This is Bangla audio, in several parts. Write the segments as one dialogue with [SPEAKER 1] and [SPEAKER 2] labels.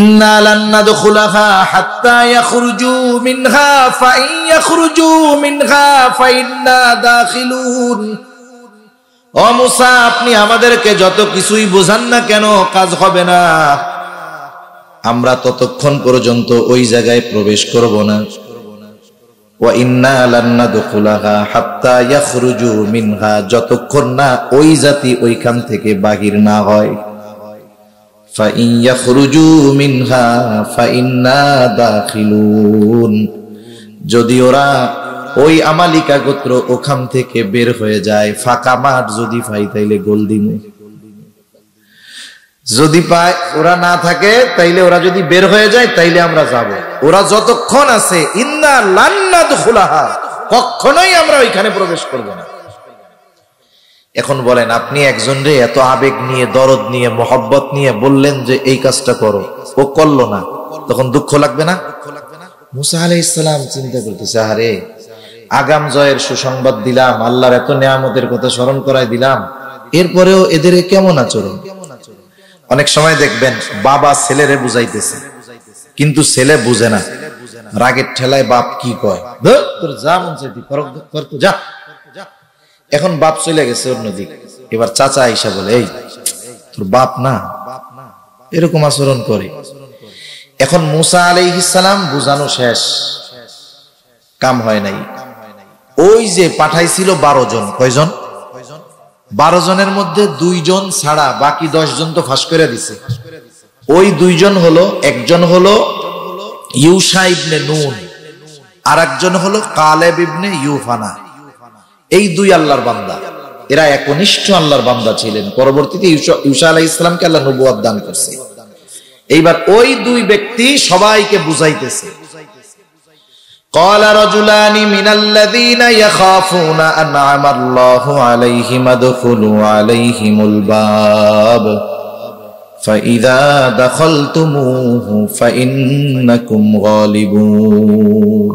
[SPEAKER 1] ইন্না লান নাদখুলাহা হাত্তা ইয়াখরুজু মিনহা ফাইন ইয়াখরুজু মিনহা ফাইন্না দাখিলুন। ও মুসা, আপনি আমাদেরকে যত কিছুই বোঝান না কেন কাজ হবে না, আমরা ততক্ষণ পর্যন্ত ওই জায়গায় প্রবেশ করব না। ওয়া ইন্না লান নাদখুলাহা হাত্তা ইয়াখরুজু মিনহা, যতক্ষণ না ওই জাতি ওইখান থেকে বাহির না হয়। ফাইন ইয়াখরুজু মিনহা ফাইন্না দাখিলুন, যদি ওরা ওই আমালিকা গোত্র ওখান থেকে বের হয়ে যায়, ফাঁকা মাঠ যদি পাই তাইলে গোল দিন, যদি পায় ওরা না থাকে তাইলে ওরা যদি বের হয়ে যায় তাইলে আমরা যাব। ওরা যতক্ষণ আছে ইন্না লান নাদখুলাহা, কখনোই আমরা ওইখানে প্রবেশ করব না। এখন বলেন, আপনি একজনরে এত আবেগ নিয়ে, দরদ নিয়ে, মোহব্বত নিয়ে বললেন যে এই কাজটা করো, ও করলো না, তখন দুঃখ লাগবে না? মুসা আলাইহিস সালাম চিন্তা করতেছে, আরে আগাম জয়ের সুসংবাদ দিলাম, আল্লাহর এত নিয়ামতের কথা স্মরণ করাই দিলাম, এরপরেও এদের কেমন আচরণ। অনেক সময় দেখবেন বাবা ছেলেরে বুঝাইতেছে কিন্তু ছেলে বুঝে না, রাগের ঠেলায় বাপ কি কয়, তোর যা মন চাই কর তো, যা। এখন বাপ চলে গেছে অন্যদিক, এবার চাচা আইসা বলে, এই তোর বাপ না, এরকম আচরণ করে। এখন মুসা আলাইহিস সালাম বুঝানো শেষ, কাম হয় নাই। ওই যে পাঠাইছিল 12 জন, কয়জন? 12 জনের মধ্যে 2 জন ছাড়া বাকি 10 জন তো ফাঁস করে দিছে। ওই 2 জন হলো, একজন হলো ইউশা ইবনে নুন, আর একজন হলো কালেব ইবনে ইউফানা। এই 2 আল্লাহর বান্দা, এরা একনিষ্ঠ আল্লাহর বান্দা ছিলেন। পরবর্তীতে ইউশা আলাইহিস সালামকে আল্লাহ নবুয়ত দান করছে। এইবার ওই 2 ব্যক্তি সবাইকে বুঝাইতেছে। قال رجلان من الذين يخافون أنعم الله عليهم ادخلوا عليهم الباب فإذا دخلتموه فإنكم غالبون।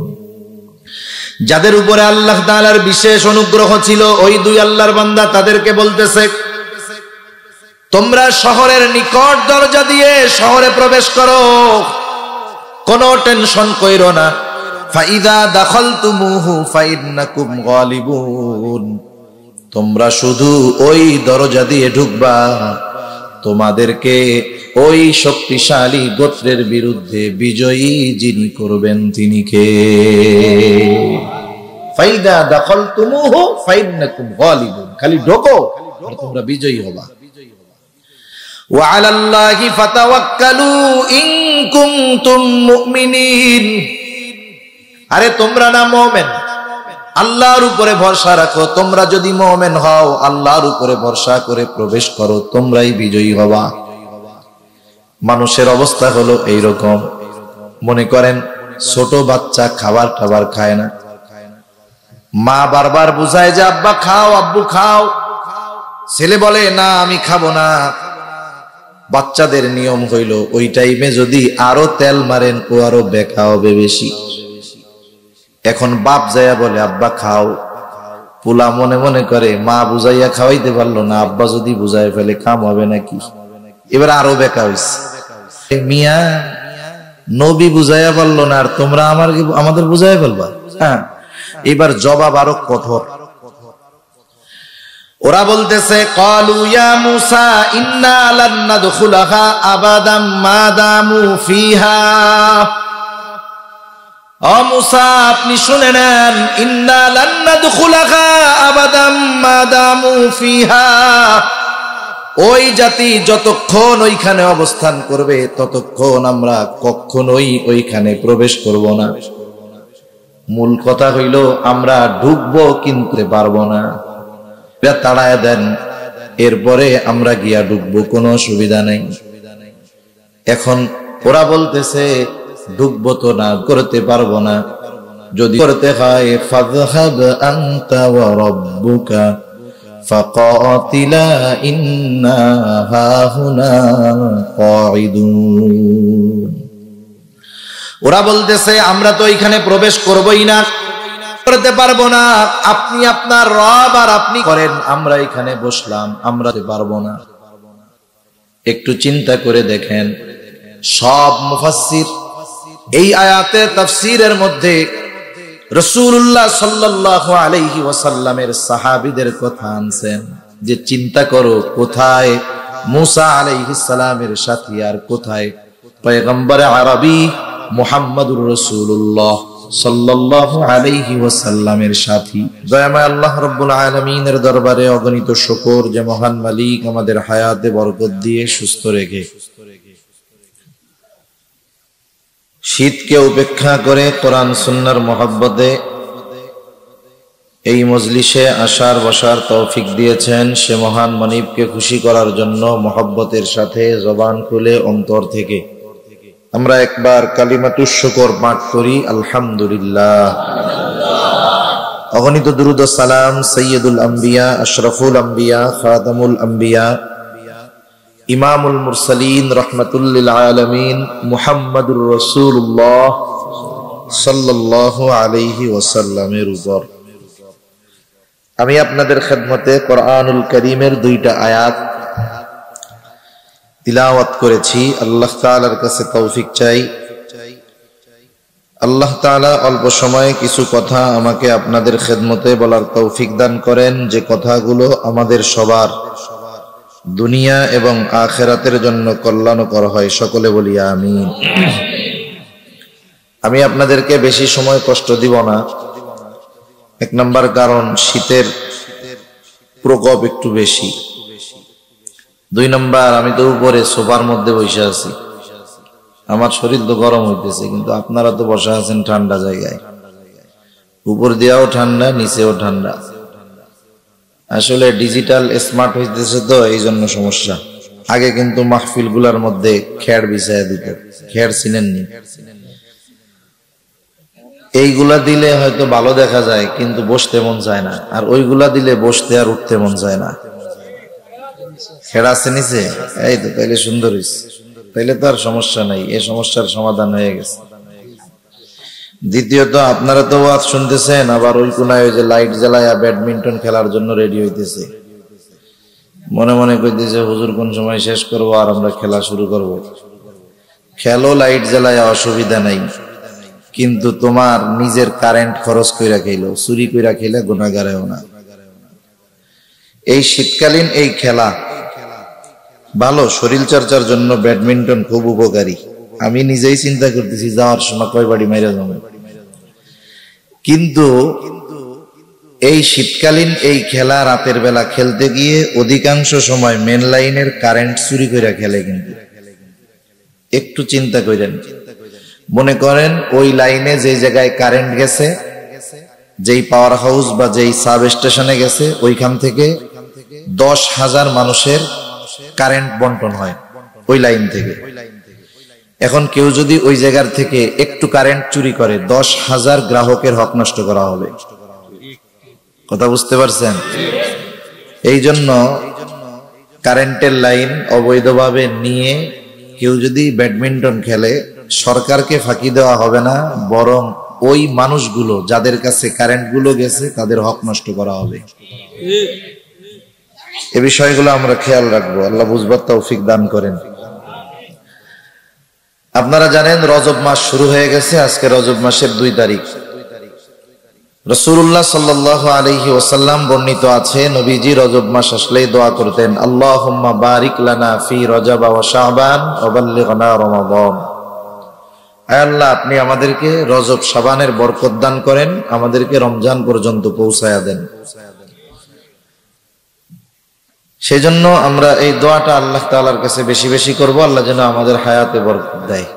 [SPEAKER 1] যাদের উপরে আল্লাহ তাআলার বিশেষ অনুগ্রহ ছিল, ওই 2 আল্লাহর বান্দা তাদেরকে বলতেছে, তোমরা শহরের নিকট দরজা দিয়ে শহরে প্রবেশ করো, কোনো টেনশন কইরো না। ফাইদা দাখালতুমুহু ফাইন্নাকুম গালিবুন, তোমরা শুধু ওই দরজা দিয়ে ঢুকবা, তোমাদেরকে ওই শক্তিশালী গোত্রের বিরুদ্ধে বিজয়ী যিনি করবেন তিনি কে। ফাইদা দাখালতুমুহু ফাইন্নাকুম গালিবুন, খালি ঢোকো আর তোমরা বিজয়ী হবা। ওয়া আলাল্লাহি ফাতাওয়াক্কালু ইন কুনতুম মুমিনিন, আরে তোমরা না মুমিন, আল্লাহর উপরে ভরসা রাখো। তোমরা যদি মুমিন হও, আল্লাহর উপরে ভরসা করে প্রবেশ করো, তোমরাই বিজয়ী হবা। মানুষের অবস্থা হলো এইরকম। মনে করেন ছোট বাচ্চা খাবার টাবার খায় না, মা বারবার বুঝায় যে আব্বা খাও, আব্বু খাও, ছেলে বলে না আমি খাবো না। বাচ্চাদের নিয়ম হইল ওই টাইমে যদি আরো তেল মারেন ও আরো বেকা হবে বেশি। এখন বাপ যাইয়া বলে আব্বা খাও, পোলা মনে মনে করে মা বুঝাইয়া খাওয়াইতে পারলো না, আব্বা যদি বুঝাই ফেলে কাম হবে নাকি, এবার আরো বেকা হইছে। মিয়া নবী বুঝাইয়া পারলো না, আর তোমরা আমাদের বুঝাইয়া ফেলবা। হ্যাঁ, এবার জবাব আরো কঠোর। ওরা বলতেছে, ক্বালু ইয়া মূসা ইন্না লান নাদখুলাহা আবাদাম মা দামু ফিহা। ও মূসা, আপনি শুনে নেন, ইন্না লান নাদখুলাহা আবাদাম মা দামু ফিহা, ওই জাতি যতক্ষণ ওইখানে অবস্থান করবে ততক্ষণ আমরা কখনোই ওইখানে প্রবেশ করব না। মূল কথা হইল আমরা ঢুকবো কিন্তু পারবো না, তাড়ায় দেন, এরপরে আমরা গিয়া ঢুকবো, কোনো অসুবিধা নেই। এখন ওরা বলতেছে ঢুকবো তো না, করতে পারবো না, যদি করতে হয় ফাযহাব আনতা ওয়া রাব্বুকা ফাকাতিলা ইন্না হাহুনা কাঈদুন। ওরা বলতেছে আমরা তো এখানে প্রবেশ করবই না, করতে পারবো না, আপনি আপনার রব আর আপনি করেন, আমরা এখানে বসলাম, আমরা পারবো না। একটু চিন্তা করে দেখেন, সব মুফাসসির এই আয়াতের তাফসীরের মধ্যে রাসূলুল্লাহ সাল্লাল্লাহু আলাইহি ওয়াসাল্লামের সাহাবীদের কথা আনছেন যে চিন্তা করো কোথায় মুসা আলাইহিস সালামের সাথী আর কোথায় পয়গম্বর আরবি মুহাম্মদুর রাসূলুল্লাহ সাল্লাল্লাহু আলাইহি ওয়াসাল্লামের সাথী। দয়াময় আল্লাহ রাব্বুল আলামিনের দরবারে অগণিত শুকর যে মহান মালিক আমাদের হায়াতে বরকত দিয়ে সুস্থ রেখে শীতকে উপেক্ষা করে কোরআন সুন্নাহর মহব্বতে এই মজলিসে আসার বসার তৌফিক দিয়েছেন সে মহান মনিবকে খুশি করার জন্য মহব্বতের সাথে জবান খুলে অন্তর থেকে আমরা একবার কালিমাতুশ শুকর পাঠ করি আলহামদুলিল্লাহ। অগণিত দুরূদ ও সালাম সাইয়্যিদুল আম্বিয়া আশরাফুল আম্বিয়া খাতামুল আম্বিয়া ইমামুল মুরসালিন রাহমাতুল লিল আলামিন মুহাম্মাদুর রাসূলুল্লাহ সাল্লাল্লাহু আলাইহি ওয়াসাল্লামের উপর আমি আপনাদের খেদমতে কোরআনুল কারীমের দুইটা আয়াত তিলাওয়াত করেছি। আল্লাহ তাআলার কাছে তৌফিক চাই আল্লাহ তাআলা অল্প সময়ে কিছু কথা আমাকে আপনাদের খেদমতে বলার তৌফিক দান করেন যে কথাগুলো আমাদের সবার দুনিয়া এবং আখিরাতের জন্য কল্যাণকর হয়, সকলে বলি আমিন। আমি আপনাদেরকে বেশি সময় কষ্ট দিব না। এক নাম্বার কারণ শীতের প্রকোপ একটু বেশি। দুই নাম্বার আমি তো উপরে সোফার মধ্যে বসে আছি, আমার শরীর তো গরম হইতেছে, কিন্তু আপনারা তো বসে আছেন ঠান্ডা জায়গায়, উপর দিয়েও ঠান্ডা নিচেও ঠান্ডা। আসলে ডিজিটাল স্মার্ট হইতেছে তো এই জন্য সমস্যা। আগে কিন্তু মাহফিল গুলার মধ্যে খেড় বিছায়া দিত, খেড় চিনেননি? এইগুলা দিলে হয়তো ভালো দেখা যায় কিন্তু বসতে মন চায় না, আর ওইগুলা দিলে বসতে আর উঠতে মন চায় না। খেড় আছে নিচে, এই তো তাইলে সুন্দর হইছে, তাইলে তো আর সমস্যা নাই, এই সমস্যার সমাধান হয়ে গেছে। দ্বিতীয়ত আপনারা তো ওয়াজ শুনতেছেন, আবার ওই কোনায় ওই যে লাইট জ্বালায়া ব্যাডমিন্টন খেলার জন্য রেডি হইতেছে, মনে মনে কইতেছে হুজুর কোন সময় শেষ করবো আর আমরা খেলা শুরু করব। খেলো লাইট জ্বালায়া, অসুবিধা নাই, কিন্তু তোমার নিজের কারেন্ট খরচ কইরা খেলো, চুরি কইরা খেলে গুনাহগারেও না। এই শীতকালীন এই খেলা ভালো, শরীর চর্চার জন্য ব্যাডমিন্টন খুব উপকারী। আমি নিজেই চিন্তা করতেছি যাওয়ার সময় কয় বাড়ি মাইরা যাবো, কিন্তু এই শীতকালীন এই খেলা রাতের বেলা খেলতে গিয়ে অধিকাংশ সময় মেন লাইনের কারেন্ট চুরি করে খেলে। কিন্তু একটু চিন্তা করেন, মনে করেন ওই লাইনে যে জায়গায় কারেন্ট গেছে, যেই পাওয়ার হাউস বা যেই সাব স্টেশনে গেছে, ওইখান থেকে 10,000 মানুষের কারেন্ট বন্টন হয় ওই লাইন থেকে। এখন কেউ যদি ওই জায়গার থেকে একটু কারেন্ট চুরি করে, 10,000 গ্রাহকের হক নষ্ট করা হবে। কথা বুঝতে পারছেন? এই জন্য কারেন্টের লাইন অবৈধভাবে নিয়ে কেউ যদি ব্যাডমিন্টন খেলে, সরকারকে ফাঁকি দেওয়া হবে না, বরং ওই মানুষগুলো যাদের কাছে কারেন্ট গুলো গেছে তাদের হক নষ্ট করা হবে। এই বিষয়গুলো আমরা খেয়াল রাখবো, আল্লাহ বুঝবার তৌফিক দান করেন। আপনারা জানেন রজব মাস শুরু হয়ে গেছে, আজকে রজব মাসের 2 তারিখ। রাসূলুল্লাহ সাল্লাল্লাহু আলাইহি ওয়াসাল্লাম বর্ণিত আছে নবীজি রজব মাস আসলেই দোয়া করতেন, আল্লাহুম্মা বারিক লানা ফি রজব ওয়া শাবান ওয়া বাল্লিগনা রমাদান। আয় আল্লাহ, আপনি আমাদেরকে রজব শাবানের বরকত দান করেন, আমাদেরকে রমজান পর্যন্ত পৌঁছায়া দেন। সেজন্য আমরা এই দোয়াটা আল্লাহ তাআলার কাছে বেশি বেশি করব, আল্লাহ যেন আমাদের হায়াতে বরকত দেয়।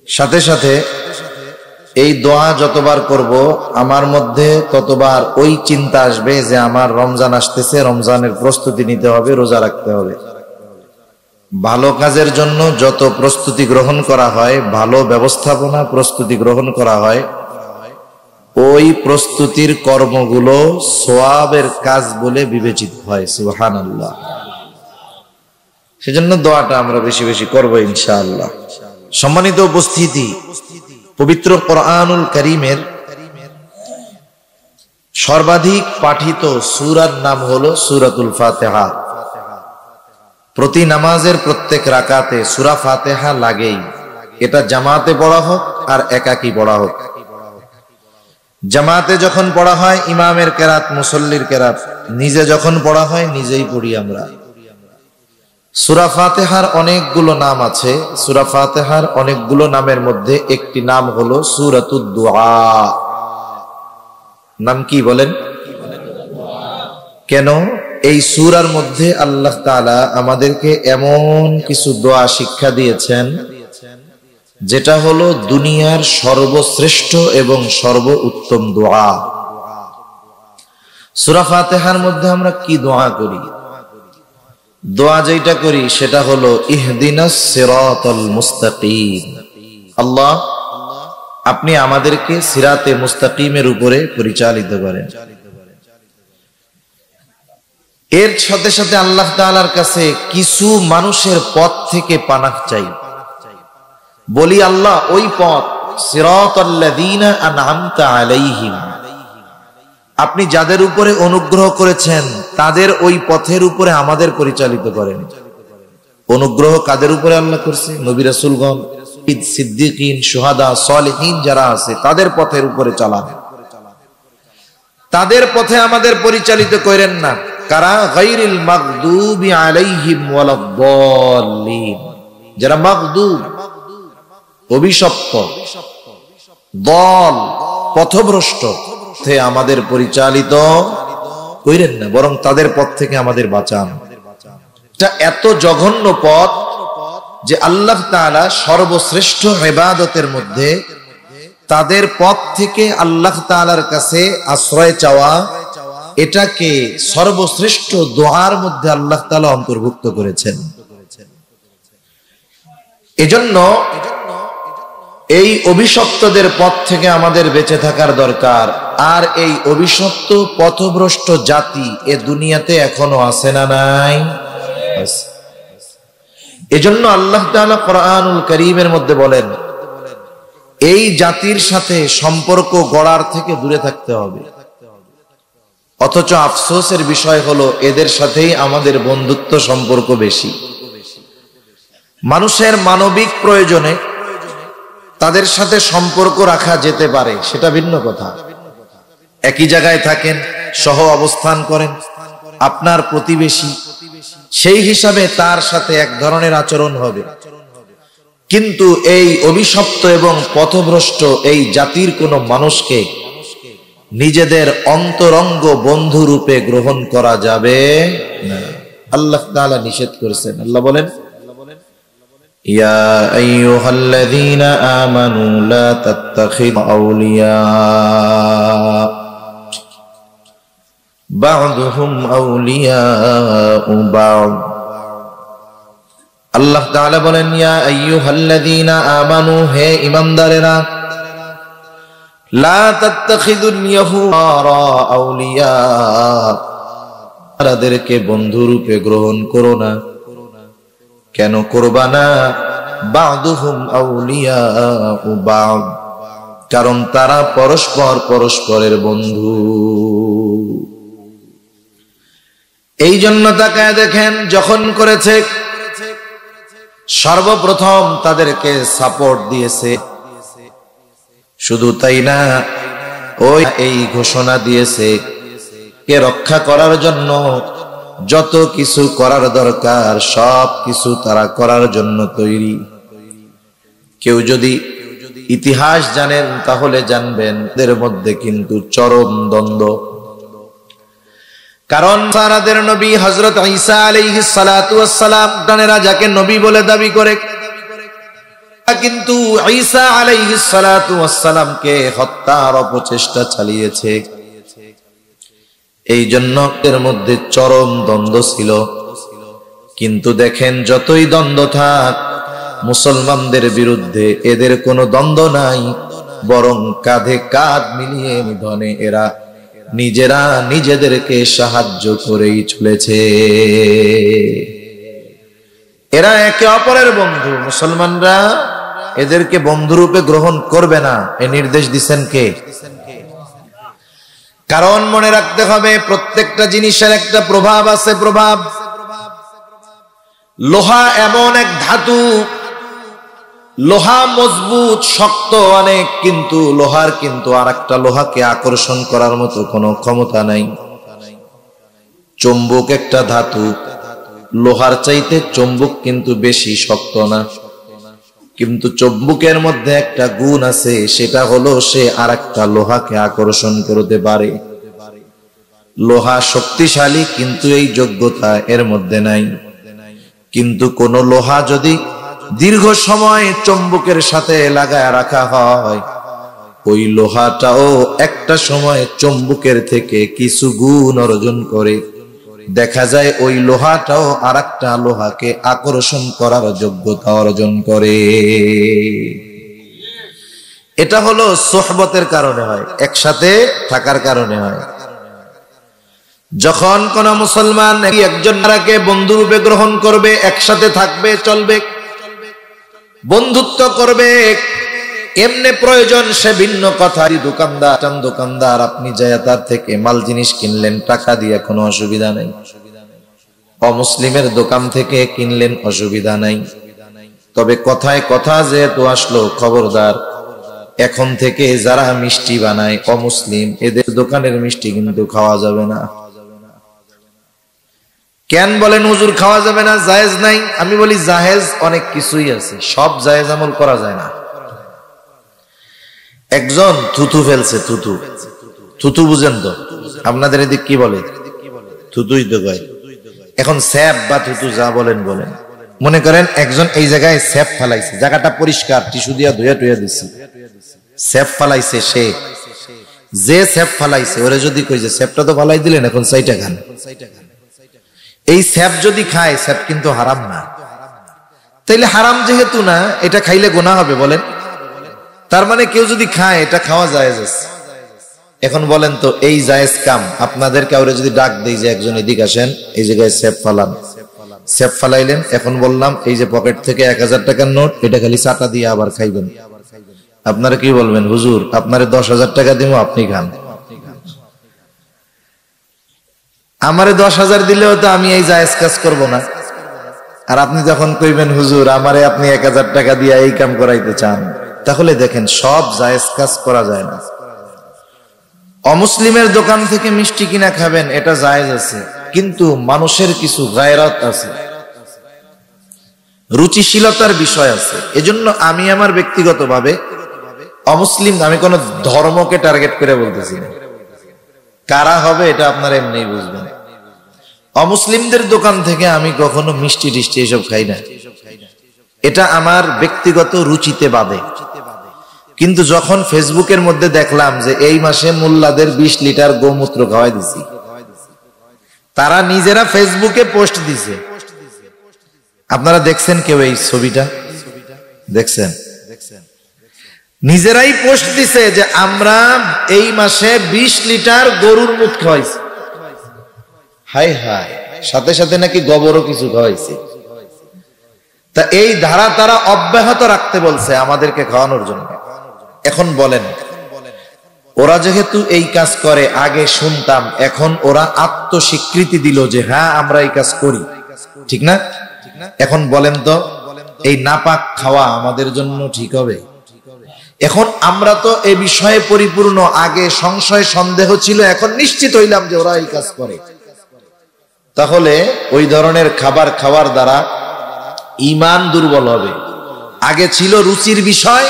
[SPEAKER 1] সাথে সাথে এই দোয়া যতবার করব আমার মধ্যে ততবার ওই চিন্তা আসবে যে আমার রমজান আসতেছে, রমজানের প্রস্তুতি নিতে হবে, রোজা রাখতে হবে। ভালো কাজের জন্য যত প্রস্তুতি গ্রহণ করা হয়, ভালো ব্যবস্থাপনা প্রস্তুতি গ্রহণ করা হয়, ওই প্রস্তুতির কর্মগুলো সওয়াবের কাজ বলে বিবেচিত হয়। সুবহানাল্লাহ। সেজন্য দোয়াটা আমরা বেশি বেশি করব ইনশাআল্লাহ। সম্মানিত উপস্থিতি, পবিত্র কোরআনুল কারীমের সর্বাধিক পাঠিত সূরার নাম হলো সূরাতুল ফাতিহা। প্রতি নামাজের প্রত্যেক রাকাতে সূরা ফাতিহা লাগেই, এটা জামাতে পড়া হোক আর একাকী পড়া হোক। জামাতে যখন পড়া হয় ইমামের কেরাত, মুসল্লির কেরাত, নিজে যখন পড়া হয় নিজেই পড়ি আমরা। সূরা ফাতিহার অনেকগুলো নাম আছে। সূরা ফাতিহার অনেকগুলো নামের মধ্যে একটি নাম হলো সূরাতুদ দুআ। নাম কি বলেন? কেন? এই সূরার মধ্যে আল্লাহ তাআলা আমাদেরকে এমন কিছু দোয়া শিক্ষা দিয়েছেন যেটা হলো দুনিয়ার সর্বশ্রেষ্ঠ এবং সর্বোত্তম দোয়া। সূরা ফাতিহার মধ্যে আমরা কি দোয়া করি? দোয়া যেটা করি সেটা হলো ইহদিনাস সিরাতাল মুস্তাকিম। আল্লাহ, আপনি আমাদেরকে সিরাতে মুস্তাকিমের উপরে পরিচালিত করেন। এর সাথে সাথে আল্লাহ তাআলার কাছে কিছু মানুষের পথ থেকে পানাহ চাই। বলি আল্লাহ, ওই পথ সিরাতাল্লাযীনা আন'আমতা আলাইহিম, আপনি যাদের উপরে অনুগ্রহ করেছেন তাদের ওই পথের উপরে আমাদের পরিচালিত করেন। অনুগ্রহ কাদের উপরে আল্লাহ করছে? নবী রাসূলগণ, সিদ্দিকিন, শুহাদা, সালেহিন যারা আছে তাদের পথের উপরে চালান। তাদের পথে আমাদের পরিচালিত করেন না। কারা? গায়রিল মাগদুবি আলাইহিম ওয়ালাদ-দাল্লিন, যারা মাগদুব, অভিশপ্ত, দল, পথভ্রষ্ট, আমাদের পরিচালিত করেন না, বরং তাদের পথ থেকে আমাদের বাঁচান। এটা এত জঘন্য পথ যে আল্লাহ তাআলা সর্বশ্রেষ্ঠ ইবাদতের মধ্যে তাদের পথ থেকে আল্লাহ তাআলার কাছে আশ্রয় চাওয়া, এটাকে সর্বশ্রেষ্ঠ দোয়ার মধ্যে আল্লাহ তাআলা অন্তর্ভুক্ত করেছেন। এজন্য এই অভিশপ্তদের পথ থেকে আমাদের বেঁচে থাকার দরকার। আর এই অভিশপ্ত পথভ্রষ্ট জাতি এ দুনিয়াতে এখনো আছে না নাই? এজন্য আল্লাহ তাআলা কোরআনুল কারীমের মধ্যে বলেন, এই জাতির সাথে সম্পর্ক গড়ার থেকে দূরে থাকতে হবে। অথচ আফসোসের বিষয় হলো এদের সাথেই আমাদের বন্ধুত্ব সম্পর্ক বেশি। মানুষের মানবিক প্রয়োজনে তাদের সাথে সম্পর্ক রাখা যেতে পারে, সেটা ভিন্ন কথা। একই জায়গায় থাকেন, সহ অবস্থান করেন, আপনার প্রতিবেশী, সেই হিসাবে তার সাথে এক ধরনের আচরণ হবে। কিন্তু এই অভিশপ্ত এবং পথভ্রষ্ট এই জাতির কোন মানুষকে নিজেদের অন্তরঙ্গ বন্ধু রূপে গ্রহণ করা যাবে না। আল্লাহ তাআলা নিষেধ করেছেন। আল্লাহ বলেন, ইয়া আইয়ুহাল্লাযীনা আমানু লা তাত্তাখিযু আউলিয়া বা'দুহুম আউলিয়াউ বা'দ। আল্লাহ তাআলা বলেন, ইয়া আইয়ুহাল্লাযীনা আমানু, হে ঈমানদারেরা, লা তাত্তাখিযুল ইয়াহুদা আউলিয়া, তাদেরকে বন্ধু রূপে গ্রহণ করো না। কেন করবা না? বা'দুহুম আউলিয়াউ বা'দ, কারণ তারা পরস্পর পরস্পরের বন্ধু। এই জন্য তাকায় দেখেন, যখন করেছে সর্বপ্রথম তাদেরকে সাপোর্ট দিয়েছে। শুধু তাই না, ওই এই ঘোষণা দিয়েছে কে রক্ষা করার জন্য যত কিছু করার দরকার সব কিছু তারা করার জন্য তৈরি। কেউ যদি ইতিহাস জানেন তাহলে জানবেন এদের মধ্যে কিন্তু চরম দ্বন্দ্ব। কারণ সারাদের নবী হযরত ঈসা আলাইহিস সালাতু ওয়াস সালাম, তারা যাকে নবী বলে দাবি করে, কিন্তু ঈসা আলাইহিস সালাতু ওয়াস সালামকে হত্যার অপচেষ্টা চালিয়েছে। এই জন্য এর মধ্যে চরম দ্বন্দ্ব ছিল। কিন্তু দেখেন, যতই দ্বন্দ্ব থাক, মুসলমানদের বিরুদ্ধে এদের কোনো দ্বন্দ্ব নাই, বরং কাঁধে কাঁধ মিলিয়ে নিধনে এরা নিজেরা নিজেদেরকে সাহায্য করেই চলেছে। এরা একে অপরের বন্ধু। মুসলমানরা এদেরকে বন্ধুরূপে গ্রহণ করবে না, এ নির্দেশ দিচ্ছেন কে? কারণ মনে রাখতে হবে, প্রত্যেকটা জিনিসের একটা প্রভাব আছে। প্রভাব লোহা এমন এক ধাতু, লোহা মজবুত শক্ত অনেক, কিন্তু লোহার কিন্তু আরেকটা লোহাকে আকর্ষণ করার মতো কোনো ক্ষমতা নাই। চুম্বক একটা ধাতু, লোহার চাইতে চুম্বক কিন্তু বেশি শক্ত না, কিন্তু চুম্বকের মধ্যে একটা গুণ আছে, সেটা হলো সে আরেকটা লোহাকে আকর্ষণ করতে পারে। লোহা শক্তিশালী, কিন্তু এই যোগ্যতা এর মধ্যে নাই। কিন্তু কোন লোহা যদি দীর্ঘ সময় চুম্বকের সাথে লাগায় রাখা হয়, ওই লোহাটাও একটা সময় চুম্বকের থেকে কিছু গুণ অর্জন করে। দেখা যায় ওই লোহাটাও আরেকটা লোহাকে আকর্ষণ করার যোগ্যতা অর্জন করে। এটা হলো সোহবতের কারণে হয়, একসাথে থাকার কারণে হয়। যখন কোন মুসলমান একজন আরেককে বন্ধু রূপে গ্রহণ করবে, একসাথে থাকবে, চলবে, বন্ধুত্ব করবে, এমনি প্রয়োজন সে ভিন্ন কথা। দোকানদার আপনি যায় তার থেকে মাল জিনিস কিনলেন, টাকা দিয়ে কোনো অসুবিধা নেই। অমুসলিমের দোকান থেকে কিনলেন, অসুবিধা নাই। তবে কথায় কথা যেহেতু আসলো, খবরদার, এখন থেকে যারা মিষ্টি বানায় অমুসলিম, এদের দোকানের মিষ্টি কিন্তু খাওয়া যাবে না। কেন বলেন হুজুর খাওয়া যাবে না, জায়েজ নাই? আমি বলি জায়েজ অনেক কিছুই আছে, সব জায়েজ আমল করা যায় না। একজন থুতু ফেলছে, থুতু বুঝেন তো? আপনাদের এদিক কি বলে? থুতুই তো কয়। এখন স্যাপ বা থুতু যা বলেন বলেন, মনে করেন একজন এই জায়গায় স্যাপ ফেলাইছে, জায়গাটা পরিষ্কার, টিস্যু দিয়া ধুয়ে টুয়ে দিচ্ছে, স্যাপ ফেলাইছে। সে যে স্যাপ ফেলাইছে ওরে যদি কই যে স্যাপটা তো ফেলাই দিলেন, এখন চাইটা খান, এই স্যাপ যদি খায়, স্যাপ কিন্তু হারাম না। তাইলে হারাম যেহেতু না, এটা খাইলে গুনাহ হবে বলেন? তার মানে কেউ যদি খায়, এটা খাওয়া জায়েজ আছে। এখন বলেন তো, এই জায়েজ কাম আপনাদের কাউরে যদি ডাক দেই যে একজন এদিক আসেন, এই জায়গায় স্যাপ ফালান, স্যাপ ফালাইলেন, এখন বললাম এই যে পকেট থেকে 1000 টাকার নোট, এটা খালি চাটা দিয়ে আবার খাইবেন, আপনারা কি বলবেন? হুজুর আপনারে 10,000 টাকা দিব, আপনি খান। আমারে 10,000 দিলেও তো আমি এই জায়েজ কাজ করব না। আর আপনি যখন কইবেন হুজুর আমারে আপনি 1000 টাকা দিয়ে এই কাম করাইতে চান, তাহলে দেখেন সব জায়েজ কাজ করা যায় না। অমুসলিমের দোকান থেকে মিষ্টি কিনা খাবেন, এটা জায়েজ আছে, কিন্তু মানুষের কিছু গায়রাত আছে, রুচিশীলতার বিষয় আছে। এজন্য আমি আমার ব্যক্তিগতভাবে অমুসলিম, আমি কোন ধর্মকে টার্গেট করে বলতেছি না, কারা হবে এটা আপনারা এমনিই বুঝবেন। অমুসলিমদের দোকান থেকে আমি কখনো মিষ্টি টিষ্টি এসব খাই না, এটা আমার ব্যক্তিগত রুচিতে বাদে। কিন্তু যখন ফেসবুকের মধ্যে দেখলাম যে এই মাসে মোল্লাদের 20 লিটার গোমূত্র খাওয়াই দিছি, তারা নিজেরা ফেসবুকে পোস্ট দিছে, আপনারা দেখছেন কেউ এই ছবিটা? দেখছেন? নিজেরাই পোস্ট দিছে যে আমরা এই মাসে 20 লিটার গরুর মুত খাওয়াইছি। হাই হাই, সাথে সাথে নাকি গোবরও কিছু খাওয়াইছে। তা এই ধারা তারা অব্যাহত রাখতে বলছে আমাদেরকে খাওয়ানোর জন্য। এখন বলেন, ওরা যেহেতু এই কাজ করে, আগে শুনতাম, এখন ওরা আত্মস্বীকৃতি দিল যে হ্যাঁ আমরা এই কাজ করি, ঠিক না? এখন বলেন তো, এই নাপাক খাওয়া আমাদের জন্য ঠিক হবে? এখন আমরা তো এই বিষয়ে পরিপূর্ণ, আগে সংশয় সন্দেহ ছিল, এখন নিশ্চিত হইলাম যে ওরা এই কাজ করে। তাহলে ওই ধরনের খাবার খাওয়ার দ্বারা ঈমান দুর্বল হবে। আগে ছিল রুচির বিষয়,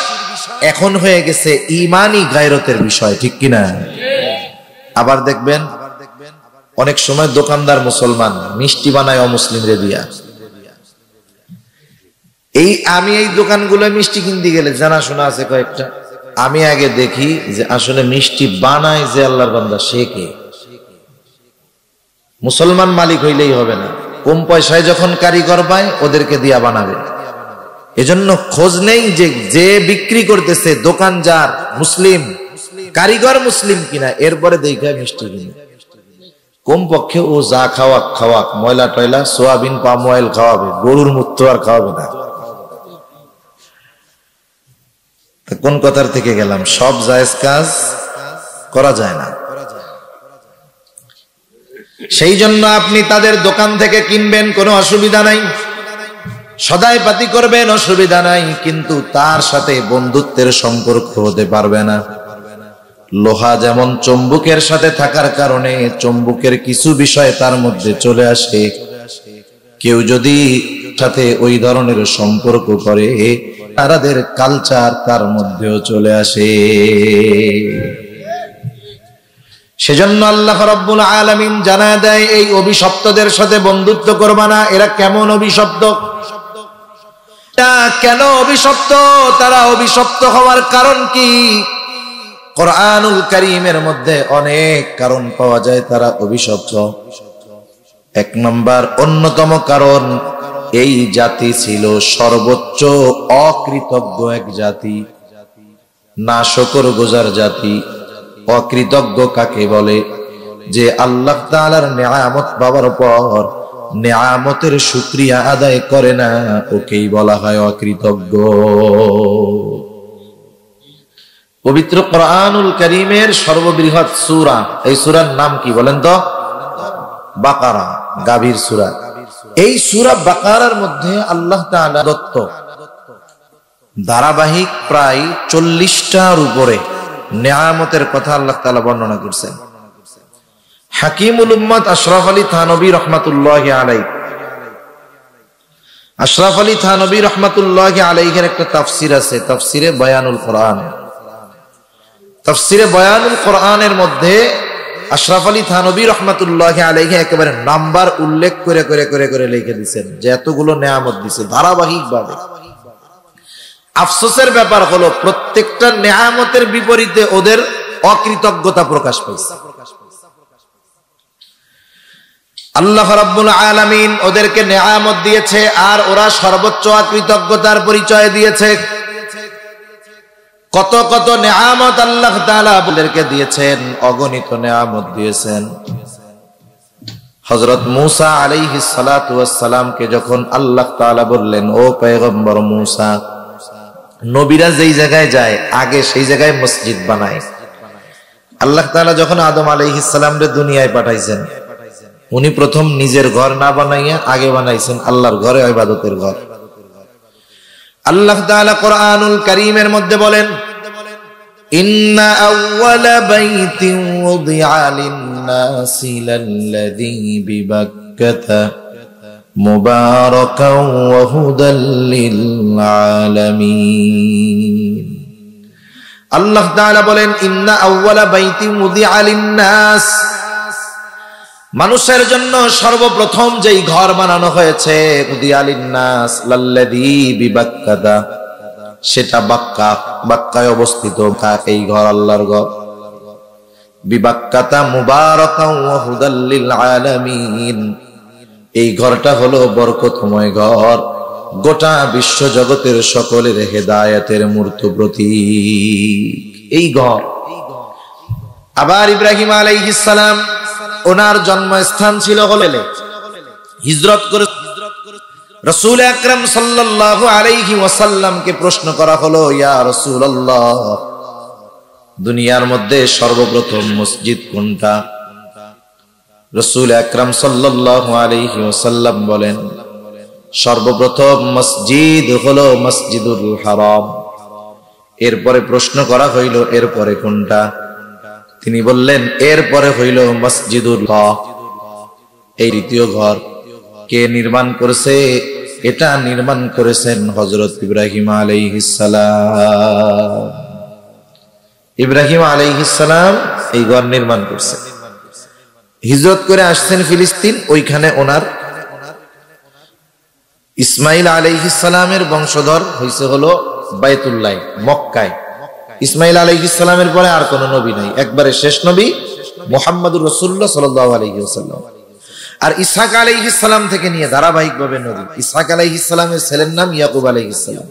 [SPEAKER 1] এখন হয়ে গেছে ঈমানি গায়রতের বিষয়, ঠিক কিনা? আবার দেখবেন অনেক সময় দোকানদার মুসলমান মিষ্টি বানায় অমুসলিমরে দিয়া। আমি এই দোকানগুলো মিষ্টি কিনতে গেলে জানাশোনা আছে কয়েকটা, আমি আগে দেখি যে আসলে মিষ্টি বানায় যে আল্লাহর বান্দা, সে কে? মুসলমান মালিক হইলেই হবে না, কম পয়সায় যখন কারিগর পায় ওদেরকে দিয়া বানাবে। এজন্য খোঁজ নেই যে যে বিক্রি করতেছে দোকান যার মুসলিম, কারিগর মুসলিম কিনা, এরপরে দেখে মিষ্টি কিনে। কমপক্ষে ও যা খাওয়াক, ময়লা টয়লা, সোয়াবিন পাম অয়েল খাওয়াবে, গরুর মূত্র আর খাওয়াবে না। কোন কথার থেকে গেলাম? সব জায়েজ কাজ করা যায় না। সেই জন্য আপনি তাদের দোকান থেকে কিনবেন, কোনো অসুবিধা নাই। সদাই পাতি করবেন, অসুবিধা নাই, কিন্তু তার সাথে বন্ধুত্বের সম্পর্ক হতে পারবে না। লোহা যেমন চুম্বকের সাথে থাকার কারণে চুম্বকের কিছু বিষয় তার মধ্যে চলে আসে, কেউ যদি সাথে ওই ধরনের সম্পর্ক করে তাদের কালচার তার মধ্যেও চলে আসে। সেজন্য আল্লাহ রাব্বুল আলামিন জানায় দেয়, এই অভিশপ্তদের সাথে বন্ধুত্ব করবা না। এরা কেমন অভিশপ্ত, কেন অভিশপ্ত, তারা অভিশপ্ত হওয়ার কারণ কি? কোরআনুল কারীমের মধ্যে অনেক কারণ পাওয়া যায় তারা অভিশপ্ত। এক নম্বর, অন্যতম কারণ, এই জাতি ছিল সর্বোচ্চ অকৃতজ্ঞ এক জাতি, নাশকরগুজার জাতি। অকৃতজ্ঞ কাকে বলে? যে আল্লাহ তাআলার নিয়ামত পাওয়ার পর নিয়ামতের শুকরিয়া আদায় করে না, ওকেই বলা হয় অকৃতজ্ঞ। পবিত্র কোরআনুল কারীমের সর্ববৃহৎ সূরা, এই সূরার নাম কি বলেন তো? বাকারা, গাভীর সূরা। এই সূরা বাকারার মধ্যে আল্লাহ তাআলা দত্ত ধারাবাহিক প্রায় 40টার উপরে নিয়ামতের কথা আল্লাহ তাআলা বর্ণনা করছেন। হাকিমুল উম্মত আশরাফ আলী থানভী রহমাতুল্লাহি আলাইহি, আশরাফ আলী থানভী রহমাতুল্লাহি আলাইহির একটা তাফসীর আছে, তাফসীরে বয়ানুল কোরআন। তাফসীরে বয়ানুল কোরআনের মধ্যে আশরাফ আলী থানভী রহমাতুল্লাহি আলাইহি একেবারে নাম্বার উল্লেখ করে করে করে করে লিখে দিয়েছেন যে এতগুলো নিয়ামত দিয়েছে ধারাবাহিক ভাবে। আফসোসের ব্যাপার হলো প্রত্যেকটা নিয়ামতের বিপরীতে ওদের অকৃতজ্ঞতা প্রকাশ পাইছে। আল্লাহ রাব্বুল আলামিন ওদেরকে নিয়ামত দিয়েছে আর ওরা সর্বোচ্চ অকৃতজ্ঞতার পরিচয় দিয়েছে। কত কত নিয়ামত আল্লাহ তাআলা ওদেরকে দিয়েছেন, অগণিত নিয়ামত দিয়েছেন। হযরত মূসা আলাইহিস সালাতু ওয়াস সালামকে যখন আল্লাহ তাআলা বললেন, ও পয়গম্বর মূসা, নবীরা যেই জায়গায় যায় আগে সেই জায়গায় মসজিদ বানায়। আল্লাহ তাআলা যখন আদম আলাইহিস সালামকে দুনিয়ায় পাঠাইছেন, উনি প্রথম নিজের ঘর না বানাইয়া আগে বানাইছেন আল্লাহর ঘরে, ইবাদতের ঘর। আল্লাহ তাআলা কোরআনুল কারীমের মধ্যে বলেন, ইন্না আউওয়ালা বাইতিন ওয়ুদিআ লিন-নাসি লাল্লাযী বিবাক্কাতা মুবারাকান ওয়া হুদাল লিল-আলামিন। আল্লাহ তাআলা বলেন, ইন্না আউওয়ালা বাইতিন ওয়ুদিআ লিন-নাস, মানুষের জন্য সর্বপ্রথম যেই ঘর বানানো হয়েছে, ওয়ুদিআ লিন-নাস লাল্লাযী বিবাক্কাতা, সেটা বাক্কা, বাক্কায় অবস্থিত এই ঘর আল্লাহর ঘর। বিবাক্কাতা মুবারাকান ওয়া হুদাল লিল-আলামিন, এই ঘরটা হলো বরকতময় ঘর, গোটা বিশ্ব জগতের সকলের হেদায়েতের মূর্ত প্রতীক এই ঘর। আবার ইব্রাহিম আলাইহিস সালাম, ওনার জন্মস্থান ছিল হলেলে, হিজরত করে রাসূল আকরাম সাল্লাল্লাহু আলাইহি ওয়াসাল্লামকে প্রশ্ন করা হলো, ইয়া রাসূলুল্লাহ, দুনিয়ার মধ্যে সর্বপ্রথম মসজিদ কোনটা? রাসূল আকরাম সাল্লাল্লাহু আলাইহি ওয়াসাল্লাম বলেন, সর্বপ্রথম মসজিদ হলো মসজিদুল হারাম। এরপরে প্রশ্ন করা হইল, এরপরে কোনটা? তিনি বললেন, এরপরে হইল মসজিদুল আকসা। এই দ্বিতীয় ঘর কে নির্মাণ করেছে? এটা নির্মাণ করেছেন হযরত ইব্রাহিম আলাইহিস সালাম। ইব্রাহিম আলাইহিস সালাম এই ঘর নির্মাণ করছেন। হিজরত করে আসছেন ফিলিস্তিন, ওইখানে ওনার ইসমাইল আলাইহিস সালামের বংশধর হইছে হলো বাইতুল্লাহ, মক্কায়। ইসমাইল আলাইহিস সালামের পরে আর কোন নবী নাই, একবারে শেষ নবী মুহাম্মদুর রাসূলুল্লাহ সাল্লাল্লাহু আলাইহি ওয়াসাল্লাম। আর ইসহাক আলাইহিস সালাম থেকে নিয়ে ধারাবাহিকভাবে নবী। ইসহাক আলাইহিস সালামের ছেলের নাম ইয়াকুব আলাইহিস সালাম।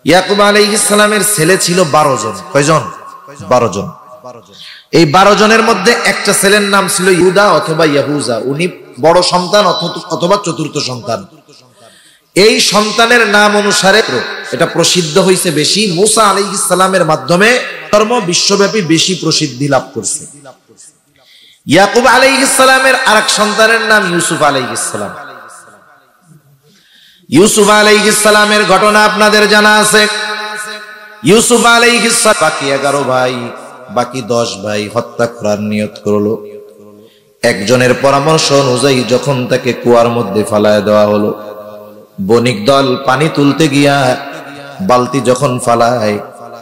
[SPEAKER 1] ইয়াকুব আলাইহিস সালামের ছেলে ছিল 12 জন। কয়জন? 12 জন। এই 12 জনের মধ্যে একটা ছেলের নাম ছিল ইহুদা অথবা ইয়াহুজা, উনি বড় সন্তান অথবা চতুর্থ সন্তান। এই সন্তানের নাম অনুসারে এটা প্রসিদ্ধ হয়েছে বেশি, মূসা আলাইহিস সালামের মাধ্যমে ধর্ম বিশ্বব্যাপী বেশি প্রসিদ্ধি লাভ করছে। ইয়াকুব আলাইহিস সালামের আরেক সন্তানের নাম ইউসুফ আলাইহিস সালাম। ইউসুফ আলাইহিস সালামের ঘটনা আপনাদের জানা আছে। ইউসুফ আলাইহিস সালাম বাকি 11 ভাই, বাকি 10 ভাই হত্যা করার নিয়ত করলো। একজনের পরামর্শ অনুযায়ী যখন তাকে কুয়ার মধ্যে ফালায় দেওয়া হলো, বণিক দল পানি তুলতে গিয়া বালতি যখন ফালায়,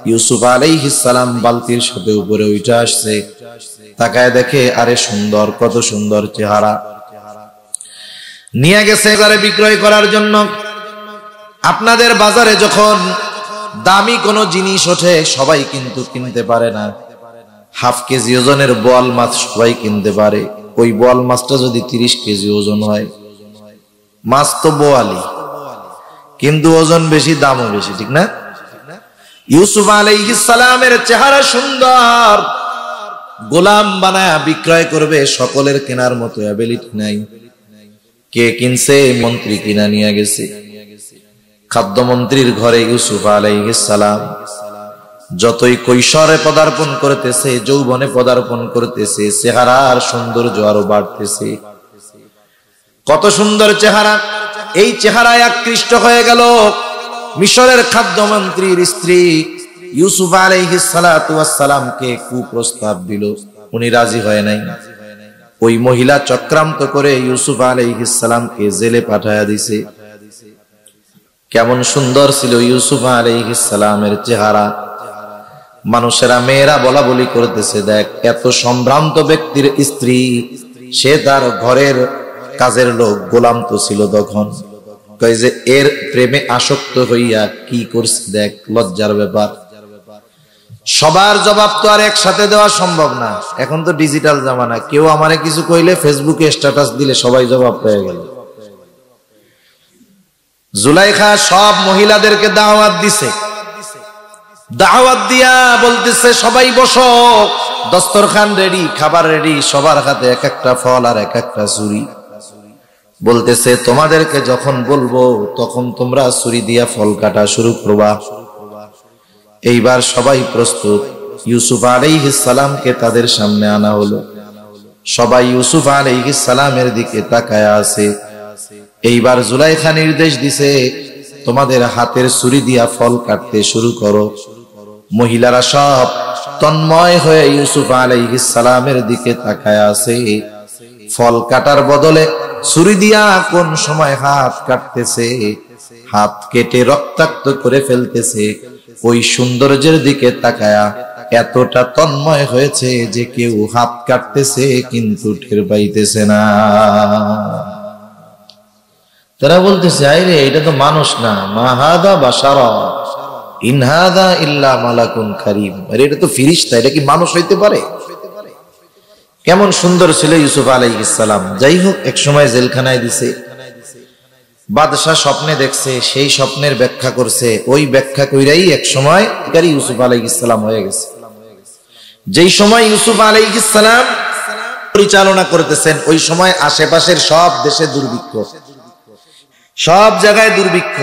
[SPEAKER 1] ইউসুফ আলাইহিস সালাম বালতির সাথে উপরে উঠে আসছে। তাকায় দেখে, আরে সুন্দর, কত সুন্দর চেহারা। নিয়ে গেছে বাজারে বিক্রয় করার জন্য। আপনাদের বাজারে যখন দামি কোনো জিনিস ওঠে সবাই কিন্তু কিনতে পারে না। হাফ কেজি ওজনের বোয়াল মাছ সবাই কিনতে পারে। ওই বোয়াল মাছটা যদি 30 কেজি ওজন হয়, মাছ তো বোয়ালি, কিন্তু ওজন বেশি, দামও বেশি, ঠিক না? ইউসুফ আলাইহিস সালামের চেহারা সুন্দর, গোলাম বানায়া বিক্রয় করবে, সকলের কেনার মতো অ্যাবিলিটি নাই। কে কিনছে? মন্ত্রী কিনা নিয়ে গেছে। খাদ্যমন্ত্রীর ঘরে ইউসুফ আলাইহিস সালাম যতই কৈশোরে পদার্পণ করতেছে, যৌবনে পদার্পণ করতেছে, চেহারার সৌন্দর্য আরো বাড়তেছে। কত সুন্দর চেহারা! এই চেহারায় আকৃষ্ট হয়ে গেল মিশরের খাদ্যমন্ত্রীর স্ত্রী। ইউসুফ আলাইহিস সালাতু ওয়াস সালামকে কুপ্রস্তাব দিল, উনি রাজি হয় নাই। ওই মহিলা চক্রান্ত করে ইউসুফ আলাইহিস সালামকে জেলে পাঠায়া দিছে। কেমন সুন্দর ছিল ইউসুফ আলাইহিস সালামের চেহারা! মানুষেরা, মেয়েরা বলা বলি করতেছে, দেখ এত সম্ভ্রান্ত ব্যক্তির স্ত্রী, সে তার ঘরের কাজের লোক, গোলাম তো ছিল তখন। কই যে এর প্রেমে আসক্ত হইয়া কি করছে, দেখ লজ্জার ব্যাপার। সবার জবাব তো আর একসাথে দেওয়া সম্ভব না। এখন তো ডিজিটাল জামানা, কেউ আমারে কিছু কইলে ফেসবুকে স্ট্যাটাস দিলে সবাই জবাব পেয়ে গেল। জুলাইখা সব মহিলাদেরকে দাওয়াত দিছে। দাওয়াত দিয়া বলতেছে, সবাই বসো, দস্তরখান রেডি, খাবার রেডি, সবার হাতে এক একটা ফল আর এক একটা ছুরি। বলতেছে, তোমাদেরকে যখন বলবো তখন তোমরা ছুরি দিয়া ফল কাটা শুরু করবা। এইবার সবাই প্রস্তুত। ইউসুফ আলাইহিস সালামকে তাদের সামনে আনা হলো। সবাই ইউসুফ আলাইহিস সালামের দিকে তাকায় আছে। এইবার জুলাইখা নির্দেশ দিছে, তোমাদের হাতের ছুরি দিয়া ফল কাটতে শুরু করো। মহিলারা সব তন্ময় হয়ে ইউসুফ আলাইহিস সালামের দিকে তাকায় আছে। ফল কাটার বদলে ছুরি দিয়া কোন সময় হাত কাটতেছে, হাত কেটে রক্তাক্ত করে ফেলতেছে। ওই সৌন্দর্যের দিকে তাকায়া এতটা তন্ময় হয়েছে যে কেউ হাত কাটতেছে কিন্তু টের পাইতেছে না। তারা বলতেছে, আরে এটা তো মানুষ না, মা হাদা বাশারা ইন হাদা ইল্লা মালাকুন কারীম। আরে এটা তো ফেরেশতা, এটা কি মানুষ হইতে পারে? কেমন সুন্দর ছিল ইউসুফ আলাইহিস সালাম। যাই হোক, এক সময় জেলখানায় দিছে। বাদশাহ স্বপ্নে দেখছে, সেই স্বপ্নের ব্যাখ্যা করছে। ওই ব্যাখ্যা কইরাই এক সময় ইউসুফ আলাইহিস সালাম হয়ে গেছে। যেই সময় ইউসুফ আলাইহিস সালাম পরিচালনা করতেছেন, ওই সময় আশেপাশের সব দেশে দুর্ভিক্ষ, সব জায়গায় দুর্ভিক্ষ।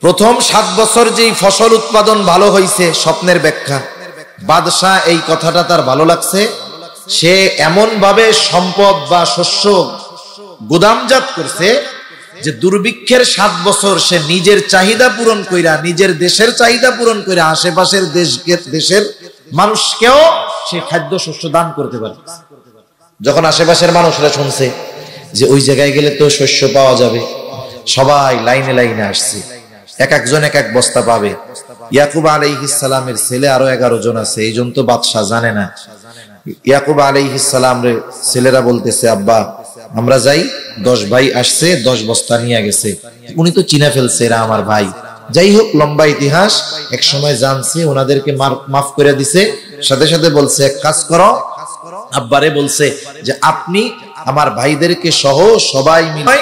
[SPEAKER 1] প্রথম 7 বছর যেই ফসল উৎপাদন ভালো হয়েছে, স্বপ্নের ব্যাখ্যা। বাদশাহ এই কথাটা তার ভালো লাগছে। সে এমন ভাবে সম্পদ বা শস্য গুদামজাত করছে যে দুর্ভিক্ষের 7 বছর সে নিজের চাহিদা পূরণ কইরা, নিজের দেশের চাহিদা পূরণ কইরা আশেপাশের দেশের মানুষকেও সে খাদ্য শস্য দান করতে পারে। যখন আশেপাশের মানুষরা শুনছে যে ওই জায়গায় গেলে তো শস্য পাওয়া যাবে, সবাই লাইনে লাইনে আসছে। এক একজন এক এক বস্তা পাবে। ইয়াকুব আলাইহিস সালামের ছেলে আরো 11 জন আছে, এই জন্য তো বাদশাহ জানে না। ইয়াকুব আলাইহিস সালামের ছেলেরা বলতেছে, আব্বা আমরা যাই, 10 ভাই আসছে, 10 বস্তা নিয়ে গেছে। উনি তো চিনা ফেলছে এরা আমার ভাই। যাই হোক, লম্বা ইতিহাস। এক সময় জানছে, ওনাদেরকে মাফ করে দিছে। সাথে সাথে বলছে, এক কাজ করো, আব্বারে বলছে যে আপনি আমার ভাইদেরকে সহ সবাই মিলে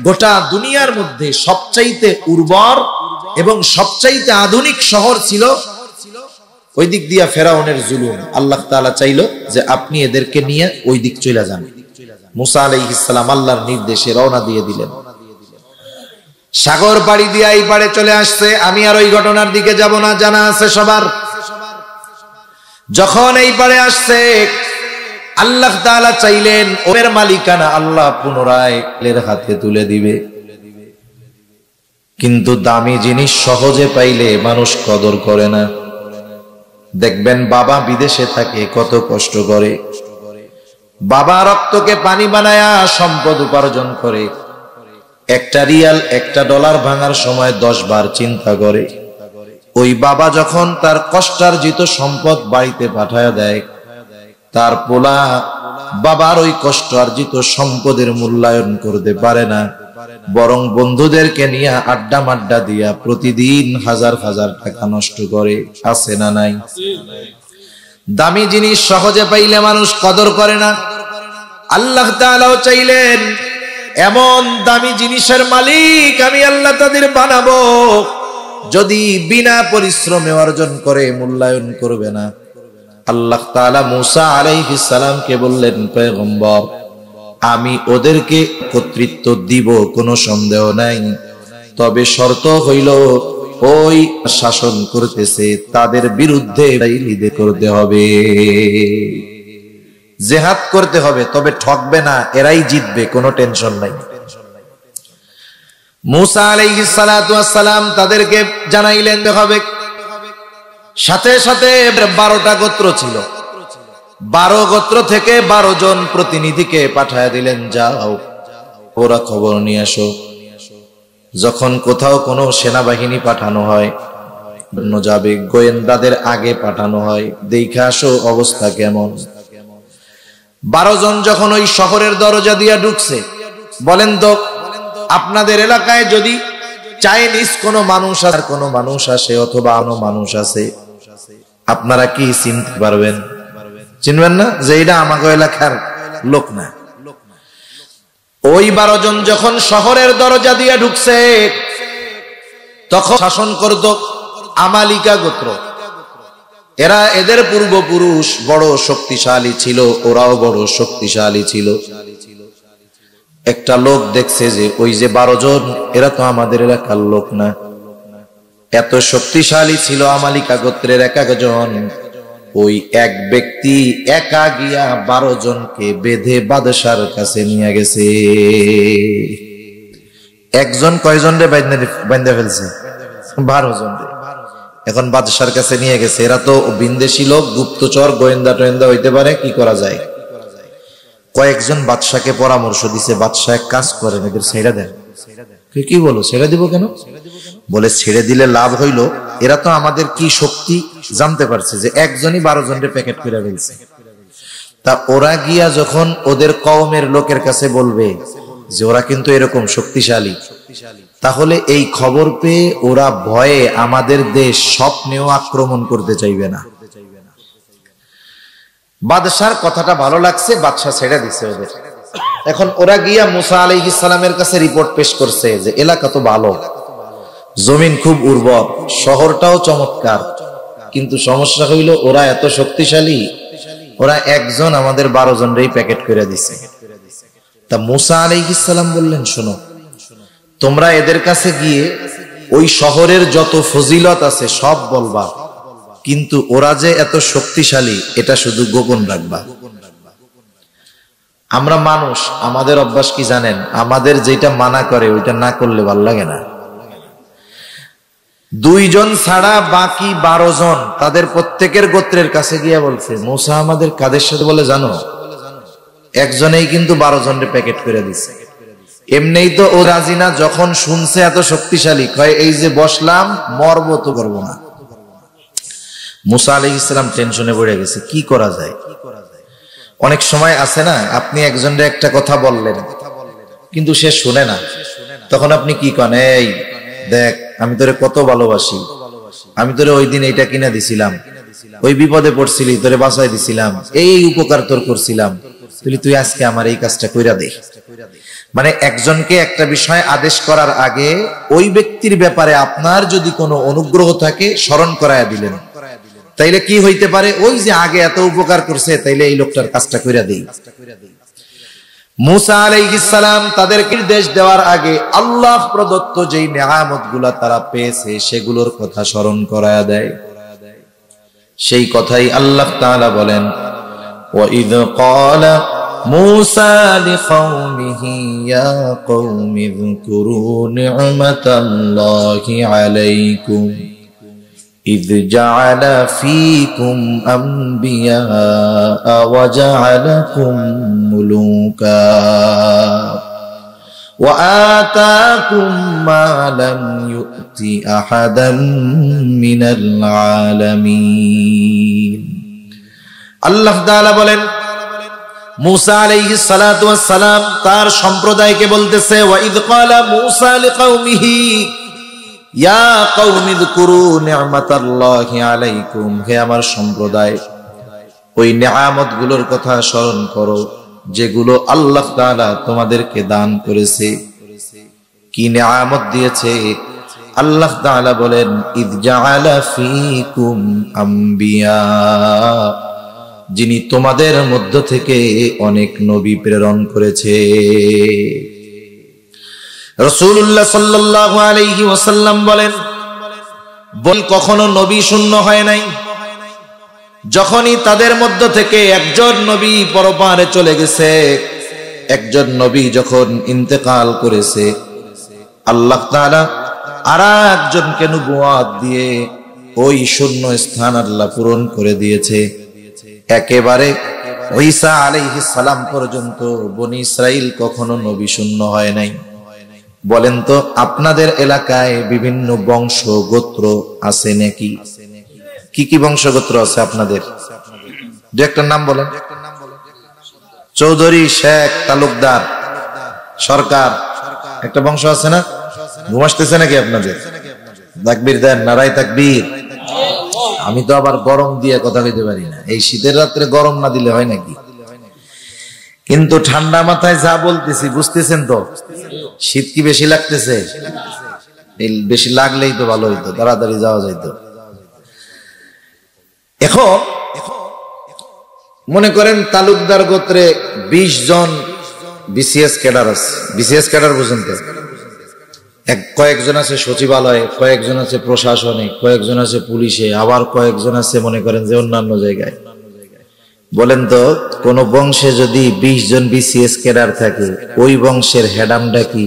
[SPEAKER 1] গোটা দুনিয়ার মধ্যে সবচাইতে উর্বর এবং সবচাইতে আধুনিক শহর ছিল ওই দিক দিয়া ফেরাউনের জুলুম। আল্লাহ তাআলা চাইলো যে আপনি এদেরকে নিয়ে ওই দিক চলে যান। মুসা আলাইহিস সালাম আল্লাহর নির্দেশে রওনা দিয়ে দিলেন। সাগর পাড়ি দিয়ে এই পাড়ে চলে আসছে। আমি আর ওই ঘটনার দিকে যাব না, জানা আছে সবার। যখন এই পাড়ে আসছে, আল্লাহ তাআলা চাইলেন ওর মালিকানা আল্লাহ পুনরায় এর হাতে তুলে দিবে। কিন্তু দামি জিনিস সহজে পাইলে মানুষ কদর করে না। দেখবেন বাবা বিদেশে থাকে, কত কষ্ট করে, বাবা রক্তকে পানি বানায়া সম্পদ উপার্জন করে, একটা রিয়াল একটা ডলার ভাঙার সময় 10 বার চিন্তা করে। ওই বাবা যখন তার কষ্টার্জিত সম্পদ বাড়িতে পাঠায়া দেয়, তার পোলা বাবার ওই কষ্টার্জিত সম্পদের মূল্যায়ন করতে পারে না, বরং বন্ধুদেরকে নিয়ে আড্ডা মাড্ডা দিয়া প্রতিদিন হাজার হাজার টাকা নষ্ট করে। আছে না নাই? দামি জিনিস সহজে পাইলে মানুষ কদর করে না। আল্লাহ তাআলাও চাইলেন এমন দামি জিনিসের মালিক আমি আল্লাহ তাদের বানাবো, যদি বিনা পরিশ্রমে অর্জন করে মূল্যায়ন করবে না। আল্লাহ তাআলা মূসা আলাইহিস সালামকে বললেন, পয়গম্বর আমি ওদেরকে কর্তৃত্ব দিব, কোনো সন্দেহ নাই, তবে শর্ত হইল ওই শাসন করতেছে তাদের বিরুদ্ধে লিডে করতে হবে, জিহাদ করতে হবে, তবে ঠকবে না, এরাই জিতবে, কোনো টেনশন নাই। মূসা আলাইহিস সালাতু ওয়াস সালাম তাদেরকে জানাইলেন হবে। সাথে সাথে 12টা গোত্র ছিল, 12 গোত্র থেকে 12 জন প্রতিনিধিকে পাঠায়া দিলেন, যাও ওরা খবর নিয়ে আসো। যখন কোথাও কোনো সেনাবাহিনী পাঠানো হয়, যাবে গোয়েন্দাদের আগে পাঠানো হয়, দেখে আসো অবস্থা কেমন। 12 জন যখন ওই শহরের দরজা দিয়া ঢুকছে, বলেন তো আপনাদের এলাকায় যদি চাইনিজ কোনো মানুষ আসে অথবা অন্য মানুষ আছে, আপনারা কি চিনতে পারবেন? চিনবেন না যে এটা আমাকে এলাকার লোক না। ওই 12 জন যখন শহরের দরজা দিয়ে ঢুকছে, তখন শাসন করত আমালিকা গোত্র। এদের পূর্বপুরুষ বড় শক্তিশালী ছিল, ওরাও বড় শক্তিশালী ছিল। একটা লোক দেখছে যে ওই যে 12 জন, এরা তো আমাদের এলাকার লোক না। এত শক্তিশালী ছিল আমালিকা গোত্রের এক একজন। ওই এক ব্যক্তি একা গিয়া 12 জনকে বেঁধে বাদশার কাছে নিয়ে গেছে। একজন কয়জন রে বাইন্ধে ফেলছে? 12 জন রে। এখন বাদশার কাছে নিয়ে গেছে। এরা তো বিন্দেশী লোক, গুপ্তচর, গোয়েন্দা টোয়েন্দা হইতে পারে, কি করা যায়? কয়েকজন বাদশাকে পরামর্শ দিছে, বাদশা এক কাজ করেন, এদের ছেড়ে দেন। কি বলো, ছেড়ে দিব কেন? বলে ছেড়ে দিলে লাভ হইল, এরা তো আমাদের কি শক্তি জানতে পারছে, যে একজনই 12 জনের প্যাকেট করে ফেলছে। তা ওরা গিয়া যখন ওদের কওমের লোকের কাছে বলবে যে ওরা কিন্তু এরকম শক্তিশালী, তাহলে এই খবর পেয়ে ওরা ভয়ে আমাদের দেশ স্বপ্নেও আক্রমণ করতে চাইবে না। বাদশার কথাটা ভালো লাগছে, বাদশা ছেড়ে দিছে ওদের। এখন ওরা গিয়া মূসা আলাইহিস সালামের কাছে রিপোর্ট পেশ করছে যে এলাকা তো ভালো, জমিন খুব উর্বর, শহরটাও চমৎকার, কিন্তু সমস্যা হইল ওরা এত শক্তিশালী, ওরা একজন আমাদের 12 জনরেই প্যাকেট করে দিছে। তা মূসা আলাইহিস সালাম বললেন, শোনো, তোমরা এদের কাছে গিয়ে ওই শহরের যত ফজিলত আছে সব বলবা, কিন্তু ওরা যে এত শক্তিশালী এটা শুধু গোপন রাখবা। আমরা মানুষ, আমাদের অভ্যাস কি জানেন? আমাদের যেটা মানা করে ওইটা না করলে ভালো লাগে না। 2 জন ছাড়া বাকি 12 জন তাদের প্রত্যেকের গোত্রের কাছে গিয়ে বলছে, মূসা আমাদের কাদের সাথে বলে জানো? একজনেই কিন্তু 12 জনের প্যাকেট করে দিছে। এমনিই তো ও রাজি না, যখন শুনছে এত শক্তিশালী, কয় এই যে বসলাম, মরব তো করবো না। মূসা আলাইহিস সালাম টেনশনে পড়ে গেছে, কি করা যায়? অনেক সময় আছে না, আপনি একজনের একটা কথা বললেন কিন্তু সে শুনে না, তখন আপনি কি করেন, এই দেখ আমি তোরে কত ভালোবাসি, আমি তোরে ওই দিন এইটা কিনে দিছিলাম, ওই বিপদে পড়ছিলি তোরে বাঁচাই দিছিলাম, এই উপকার তোর করছিলাম, তুই আজকে আমার এই কাজটা কইরা দে। মানে একজনকে একটা বিষয় আদেশ করার আগে ওই ব্যক্তির ব্যাপারে আপনার যদি কোনো অনুগ্রহ থাকে স্মরণ করায়া দিলেন, তাইলে কি হইতে পারে, ওই যে আগে এত উপকার করছে, তাইলে এই লোকটার কাজটা কইরা দেই। মূসা আলাইহিস সালাম তাদেরকে নির্দেশ দেওয়ার আগে আল্লাহ প্রদত্ত যেই নেয়ামতগুলো তারা পেয়েছে সেগুলোর কথা স্মরণ করায়া দেয়। সেই কথাই আল্লাহ তাআলা বলেন, ওয়াইদ ক্বালা মুসা লিকাওমিহি ইয়া কওমি যকুরু নি'মাতাল্লাহি আলাইকুম إذ جعل فيكم أنبياء وجعلكم ملوكا وآتاكم ما لم يؤت أحدا من العالمين আল্লাহ তাআলা বলেন মুসা আলাইহিস সালাতু ওয়াস সালাম তার সম্প্রদায়কে বলতেছে ওয়া ইয ক্বালা মুসা লিকাওমিহি ইয়া কওমি যকুরু নি'মাতাল্লাহি আলাইকুম, হে আমার সম্প্রদায় ওই নিয়ামতগুলোর কথা স্মরণ করো যেগুলো আল্লাহ তাআলা তোমাদেরকে দান করেছে। কি নিয়ামত দিয়েছে? আল্লাহ তাআলা বলেন ইয জাআলা ফীকুম আম্বিয়া, যিনি তোমাদের মধ্য থেকে অনেক নবী প্রেরণ করেছে। রাসূলুল্লাহ সাল্লাল্লাহু আলাইহি ওয়াসাল্লাম বলেন কখনো নবী শূন্য হয় নাই। যখনই তাদের মধ্য থেকে একজন নবী পরপারে চলে গেছে, একজন নবী যখন ইন্তেকাল করেছে, আল্লাহ তাআলা আরেকজনকে নবুয়ত দিয়ে ওই শূন্য স্থান আল্লাহ পূরণ করে দিয়েছে। একেবারে ঈসা আলাইহিস সালাম পর্যন্ত বনি ইসরাইল কখনো নবী শূন্য হয় নাই। বলেন তো আপনাদের এলাকায় বিভিন্ন বংশ গোত্র আছে নাকি? কি কি বংশ গোত্র আছে আপনাদের? দু একটা নাম বলেন। চৌধুরী, শেখ, তালুকদার, সরকার, একটা বংশ আছে না? ঘুমাসতেছে নাকি আপনাদের? তাকবীর দেন, নারায়ে তাকবীর। আমি তো আবার গরম দিয়ে কথা কইতে পারি না। এই শীতের রাত্রে গরম না দিলে হয় নাকি? কিন্তু ঠান্ডা মাথায় যা বলতেছি বুঝতেছেন তো? শীত কি বেশি লাগতেছে? বেশি লাগলেই তো ভালো হইতো, তাড়াতাড়ি যাওয়া যাইতো। এখন মনে করেন তালুকদার গোত্রে 20 জন বিসিএস ক্যাডার আছে। বিসিএস ক্যাডার বুঝেন তো? কয়েকজন আছে সচিবালয়ে, কয়েকজন আছে প্রশাসনে, কয়েকজন আছে পুলিশে, আবার কয়েকজন আছে মনে করেন যে অন্যান্য জায়গায়। বলেন তো কোন বংশে যদি 20 জন বিসিএস ক্যাডার থাকে, ওই বংশের হেডামটা কি?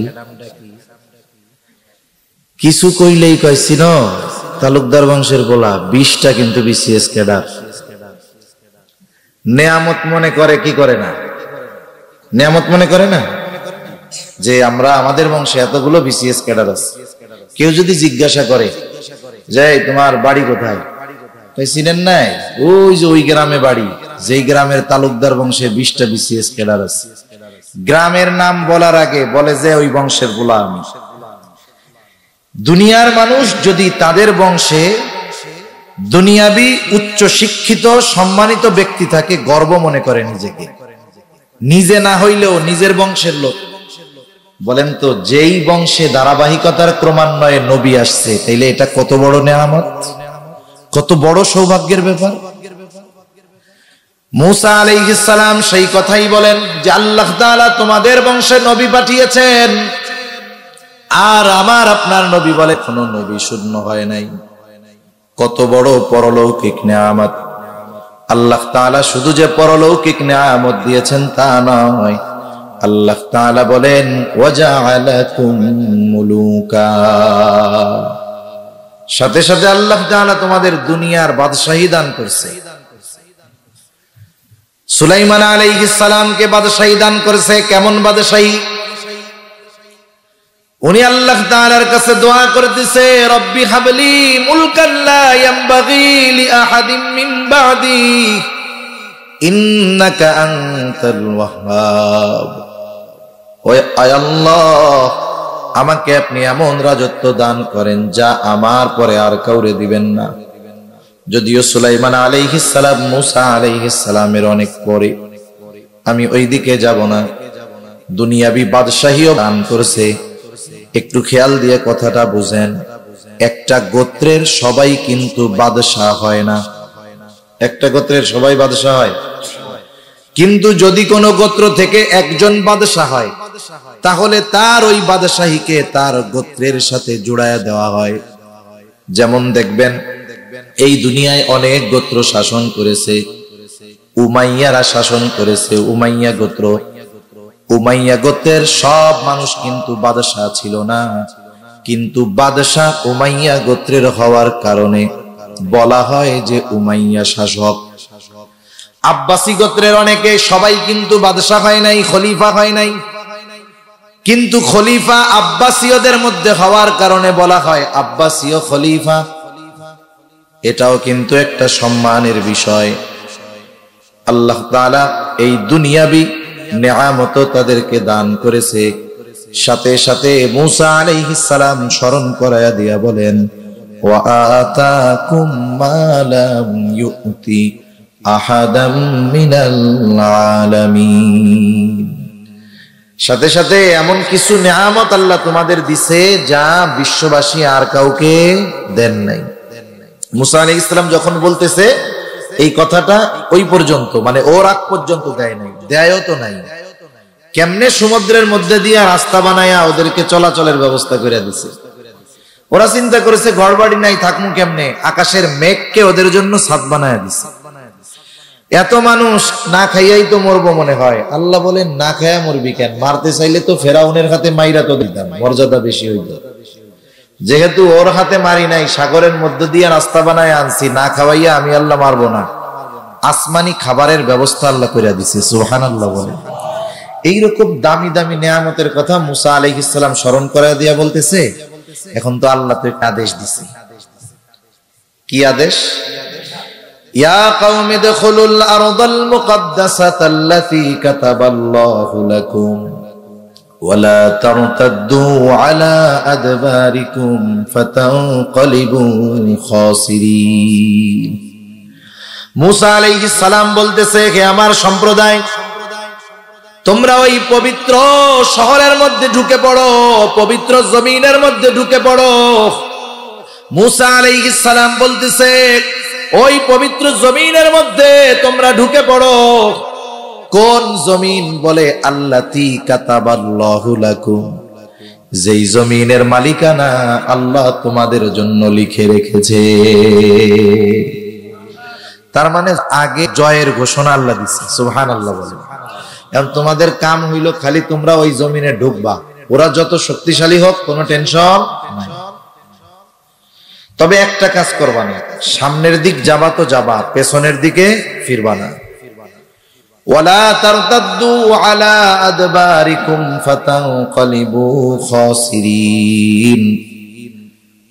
[SPEAKER 1] কিছু কইলেই কইছি না, তালুকদার বংশের বলা 20টা কিন্তু বিসিএস ক্যাডার। নেয়ামত মনে করে কি করে না? নেয়ামত মনে করে না যে আমরা আমাদের বংশে এতগুলো বিসিএস ক্যাডার আছে। কেউ যদি জিজ্ঞাসা করে যে তোমার বাড়ি কোথায়, চিনেন নাই? ওই যে ওই গ্রামে বাড়ি, যেই গ্রামের তালুকদার বংশে 20টা বিসিএস ক্যাডার আছে। গ্রামের নাম বলার আগে বলে যে ওই বংশের বলা আমি। দুনিয়ার মানুষ যদি তাদের বংশে দুনিয়াবি উচ্চ শিক্ষিত সম্মানিত ব্যক্তি থাকে, গর্ব মনে করে নিজেকে, নিজে না হইলেও নিজের বংশের লোক। বলেন তো যেই বংশে ধারাবাহিকতার ক্রমান্বয়ে নবী আসছে, তাইলে এটা কত বড় নেয়ামত, কত বড় সৌভাগ্যের ব্যাপার। মুসা আলাইহিস সালাম সেই কথাই বলেন যে আল্লাহ তাআলা তোমাদের বংশে নবী পাঠিয়েছেন, আর আমার আপনার নবী বলে কোন নবী শূন্য হয় নাই। কত বড় পরলৌকিক নিয়ামত। আল্লাহ তাআলা শুধু যে পরলৌকিক নিয়ামত দিয়েছেন তা নয়, আল্লাহ তাআলা বলেন ওয়াজআলাকুম মুলুকা, সাথে সাথে আল্লাহ তাআলা তোমাদের দুনিয়ার বাদশাহী দান করছে। সুলাইমান আলাইহিস সালামকে বাদশাহী দান করেছে। কেমন বাদশাহী? উনি আল্লাহ তাআলার কাছে দোয়া করতেছে, রব্বি হাবলি মুলকান লা ইয়ানবাগি লিআহাদিন মিন বাদি ইন্নাকা আনতাল ওয়াহ্হাব। ওই আল্লাহ, আমাকে আপনি এমন রাজত্ব দান করেন যা আমার পরে আর কাউরে দিবেন না। যদিও সুলাইমান আলাইহিস সালাম মুসা আলাইহিস সালামের অনেক পরে, আমি ওই দিকে যাব না। দুনিয়াবি বাদশাহীও দান করেছে। একটু খেয়াল দিয়ে কথাটা বুঝেন, একটা গোত্রের সবাই কিন্তু বাদশাহ হয় না। একটা গোত্রের সবাই বাদশাহ হয়, কিন্তু যদি কোনো গোত্র থেকে একজন বাদশাহ হয়, তাহলে তার ওই বাদশাহীকে তার গোত্রের সাথে জোড়ায়া দেওয়া হয়। যেমন দেখবেন এই দুনিয়ায় অনেক গোত্র শাসন করেছে, উমাইয়ারা শাসন করেছে, উমাইয়া গোত্র। উমাইয়া গোত্রের সব মানুষ কিন্তু বাদশাহ ছিল না, কিন্তু বাদশাহ উমাইয়া গোত্রের হওয়ার কারণে বলা হয় যে উমাইয়া শাসক। আব্বাসী গোত্রের অনেকে সবাই কিন্তু বাদশাহ হয় নাই, খলিফা হয় নাই, কিন্তু খলিফা আব্বাসীয়দের মধ্যে হওয়ার কারণে বলা হয় আব্বাসীয় খলিফা। এটাও কিন্তু একটা সম্মানের বিষয়। আল্লাহ তাআলা এই দুনিয়াবি নেয়ামত তাদেরকে দান করেছে। সাথে সাথে মূসা আলাইহিস সালাম স্মরণ করায়া দিয়া বলেন, ওয়া আতাকুম মা লাম ইউতি আহাদাম মিনাল আলামিন। সাথে সাথে এমন কিছু নেয়ামত আল্লাহ তোমাদের দিছে যা বিশ্ববাসী আর কাউকে দেন নাই। মূসা আলাইহিস সালাম যখন বলতেছে এই কথাটা ওই পর্যন্ত, মানে ওর আগ পর্যন্ত দেয় নাই, দেয়ও তো নাই। কেমনে সমুদ্রের মধ্যে দিয়ে রাস্তা বানায়া ওদেরকে চলাচলের ব্যবস্থা করে দিছে। ওরা চিন্তা করেছে ঘর বাড়ি নাই, থাকমু কেমনে, আকাশের মেঘকে ওদের জন্য ছাদ বানায়া দিছে। এত মানুষ না খাইয়াই তো মরবো মনে হয়। আল্লাহ বলেন না খাইয়া মরবি কেন, মারতে চাইলে তো ফেরাউনের হাতে মাইরা তো দিতাম, মর্যাদা বেশি হইত। যেহেতু ওর হাতে মারি নাই, সাগরের মধ্য দিয়ে রাস্তা বানায় আনছি, না খাওয়াইয়া আমি আল্লাহ মারবো না। আসমানি খাবারের ব্যবস্থা আল্লাহ করে দিছে, সুবহানাল্লাহ বলেন। এইরকম দামি দামি নেয়ামতের কথা মূসা আলাইহিস সালাম স্মরণ করায় দিয়া বলতেছে, এখন তো আল্লাহ তো একটা আদেশ দিছে। কি আদেশ? ইয়া কওমি দুখুলুল আরদাল মুকদ্দাসাতাল্লাতী কাতাবাল্লাহু লাকুম ওয়ালা তারতাদ্দু আলা আদবারিকুম ফাতানকালিবু খাসিরিন। মূসা আলাইহিস সালাম বলতেছে, হে আমার সম্প্রদায়, তোমরা ওই পবিত্র শহরের মধ্যে ঢুকে পড়ো, পবিত্র জমিনের মধ্যে ঢুকে পড়ো। মূসা আলাইহিস সালাম বলতেছে, ওই পবিত্র জমিনের মধ্যে তোমরা ঢুকে পড়ো। কোন জমিন? বলে আল্লাতী কাতাবাল্লাহু লাকুম, যেই জমিনের মালিকানা আল্লাহ তোমাদের জন্য লিখে রেখেছে। তার মানে আগে জয়ের ঘোষণা আল্লাহ দিচ্ছে, সুবহানাল্লাহ বলেন। এখন তোমাদের কাম হইল খালি তোমরা ওই জমিনে ঢুকবা, ওরা যত শক্তিশালী হোক কোনো টেনশন নাই। তবে একটা কাজ করবা না, সামনের দিক যাবা তো যাবা, পেছনের দিকে ফিরবা না। ওয়ালা তারতাদ্দু আলা আদবারিকুম ফাতানকালিবু খাসিরিন,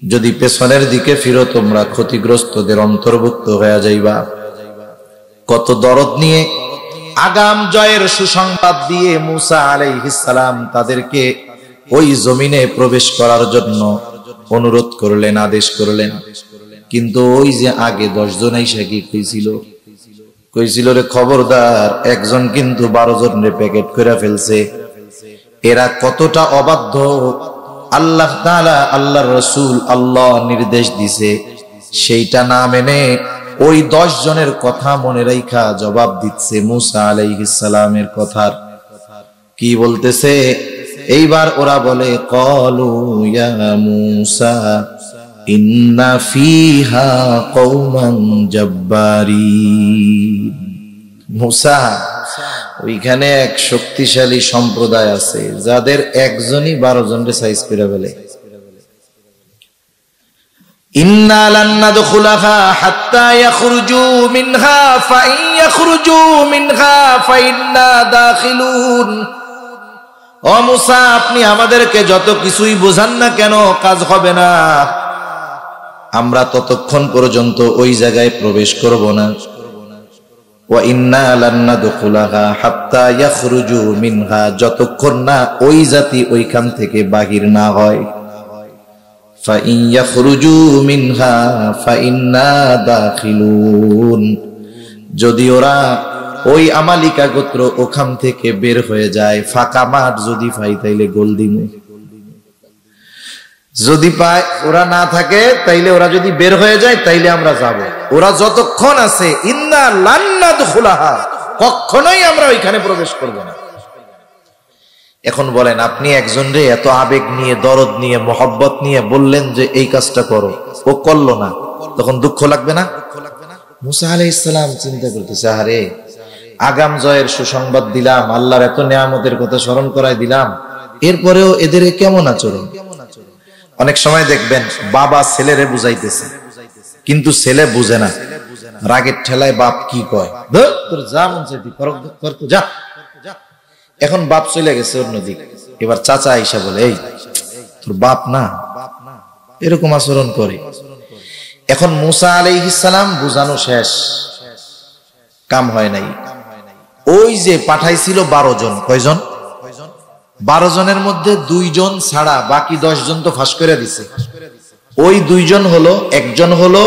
[SPEAKER 1] যদি পেছনের দিকে ফিরো তোমরা ক্ষতিগ্রস্তদের অন্তর্ভুক্ত হয়ে যাইবা। কত দরদ নিয়ে আগাম জয়ের সুসংবাদ দিয়ে মূসা আলাইহিস সালাম তাদেরকে ওই জমিনে প্রবেশ করার জন্য অনুরোধ করলেন, আদেশ করলেন। কিন্তু ওই যে আগে 10 জন আইসা কি কইছিল রে, খবরদার, একজন কিন্তু 12 জনের প্যাকেট করে ফেলছে। এরা কতটা অবাধ্য! আল্লাহ তাআলা, আল্লাহর রাসূল, আল্লাহ নির্দেশ দিছে, সেইটা না মেনে ওই 10 জনের কথা মনে রাইখা জবাব দিচ্ছে মূসা আলাইহিস সালামের কথার। কি বলতেছে? এইবার ওরা বলে, ক্বালু ইয়া মূসা ইন্না ফিহা কওমান জাব্বারিন। মূসা, ওইখানে এক শক্তিশালী সম্প্রদায় আছে যাদের একজনই 12 জনের সাইজ করে ফেলে। ইন্না লান নাদখুলাহা হাত্তা ইয়াখরুজু মিনহা ফাইন ইয়াখরুজু মিনহা ফাইন্না দাখিলুন। ও মূসা, আপনি আমাদেরকে যত কিছুই বোঝান না কেন, কাজ হবে না। আমরা ততক্ষণ পর্যন্ত ওই জায়গায় প্রবেশ করব না। ওয়া ইন্না লান নাদখুলাহা হাত্তা ইয়াখরুজু মিনহা, যতক্ষণ না ওই জাতি ওইখান থেকে বাহির না হয়। ফাইন ইয়াখরুজু মিনহা ফাইন্না দাখিলুন, যদি ওরা ওই আমালিকা গোত্র ওখান থেকে বের হয়ে যায়, ফাঁকা মাঠ যদি পাই তাইলে গোল দিমু। যদি পায়, ওরা না থাকে তাইলে, ওরা যদি বের হয়ে যায় তাইলে আমরা যাব। ওরা যতক্ষণ আছে, ইন্না লান নাদখুলাহা, কখনোই আমরা ওইখানে প্রবেশ করব না। এখন বলেন, আপনি একজনরে এত আবেগ নিয়ে, দরদ নিয়ে, মহব্বত নিয়ে বললেন যে এই কাজটা করো, ও করলো না, তখন দুঃখ লাগবে না? মূসা আলাইহিস সালাম চিন্তা করতেছে, আরে আগাম জয়ের সুসংবাদ দিলাম, আল্লাহর এত নিয়ামতের কথা স্মরণ করাই দিলাম, এরপরেও এদের কেমন আচরণ। অনেক সময় দেখবেন বাবা ছেলেরে বুঝাইতেছে, কিন্তু ছেলে বুঝে না, রাগের ঠেলায় বাপ কি কয়, তোর যা মন চাই যা। এখন বাপ চলে গেছে অন্যদিক, এবার চাচা আইসা বলে, এই তোর বাপ না, এরকম আচরণ করে। এখন মুসা আলাইহিস সালাম বুঝানো শেষ, কাম হয় নাই। ওই যে পাঠাইছিল 12 জন, কয়জন? 12 জনের মধ্যে 2 জন ছাড়া বাকি 10 জন তো ফাঁস করে দিছে। ওই 2 জন হলো, একজন হলো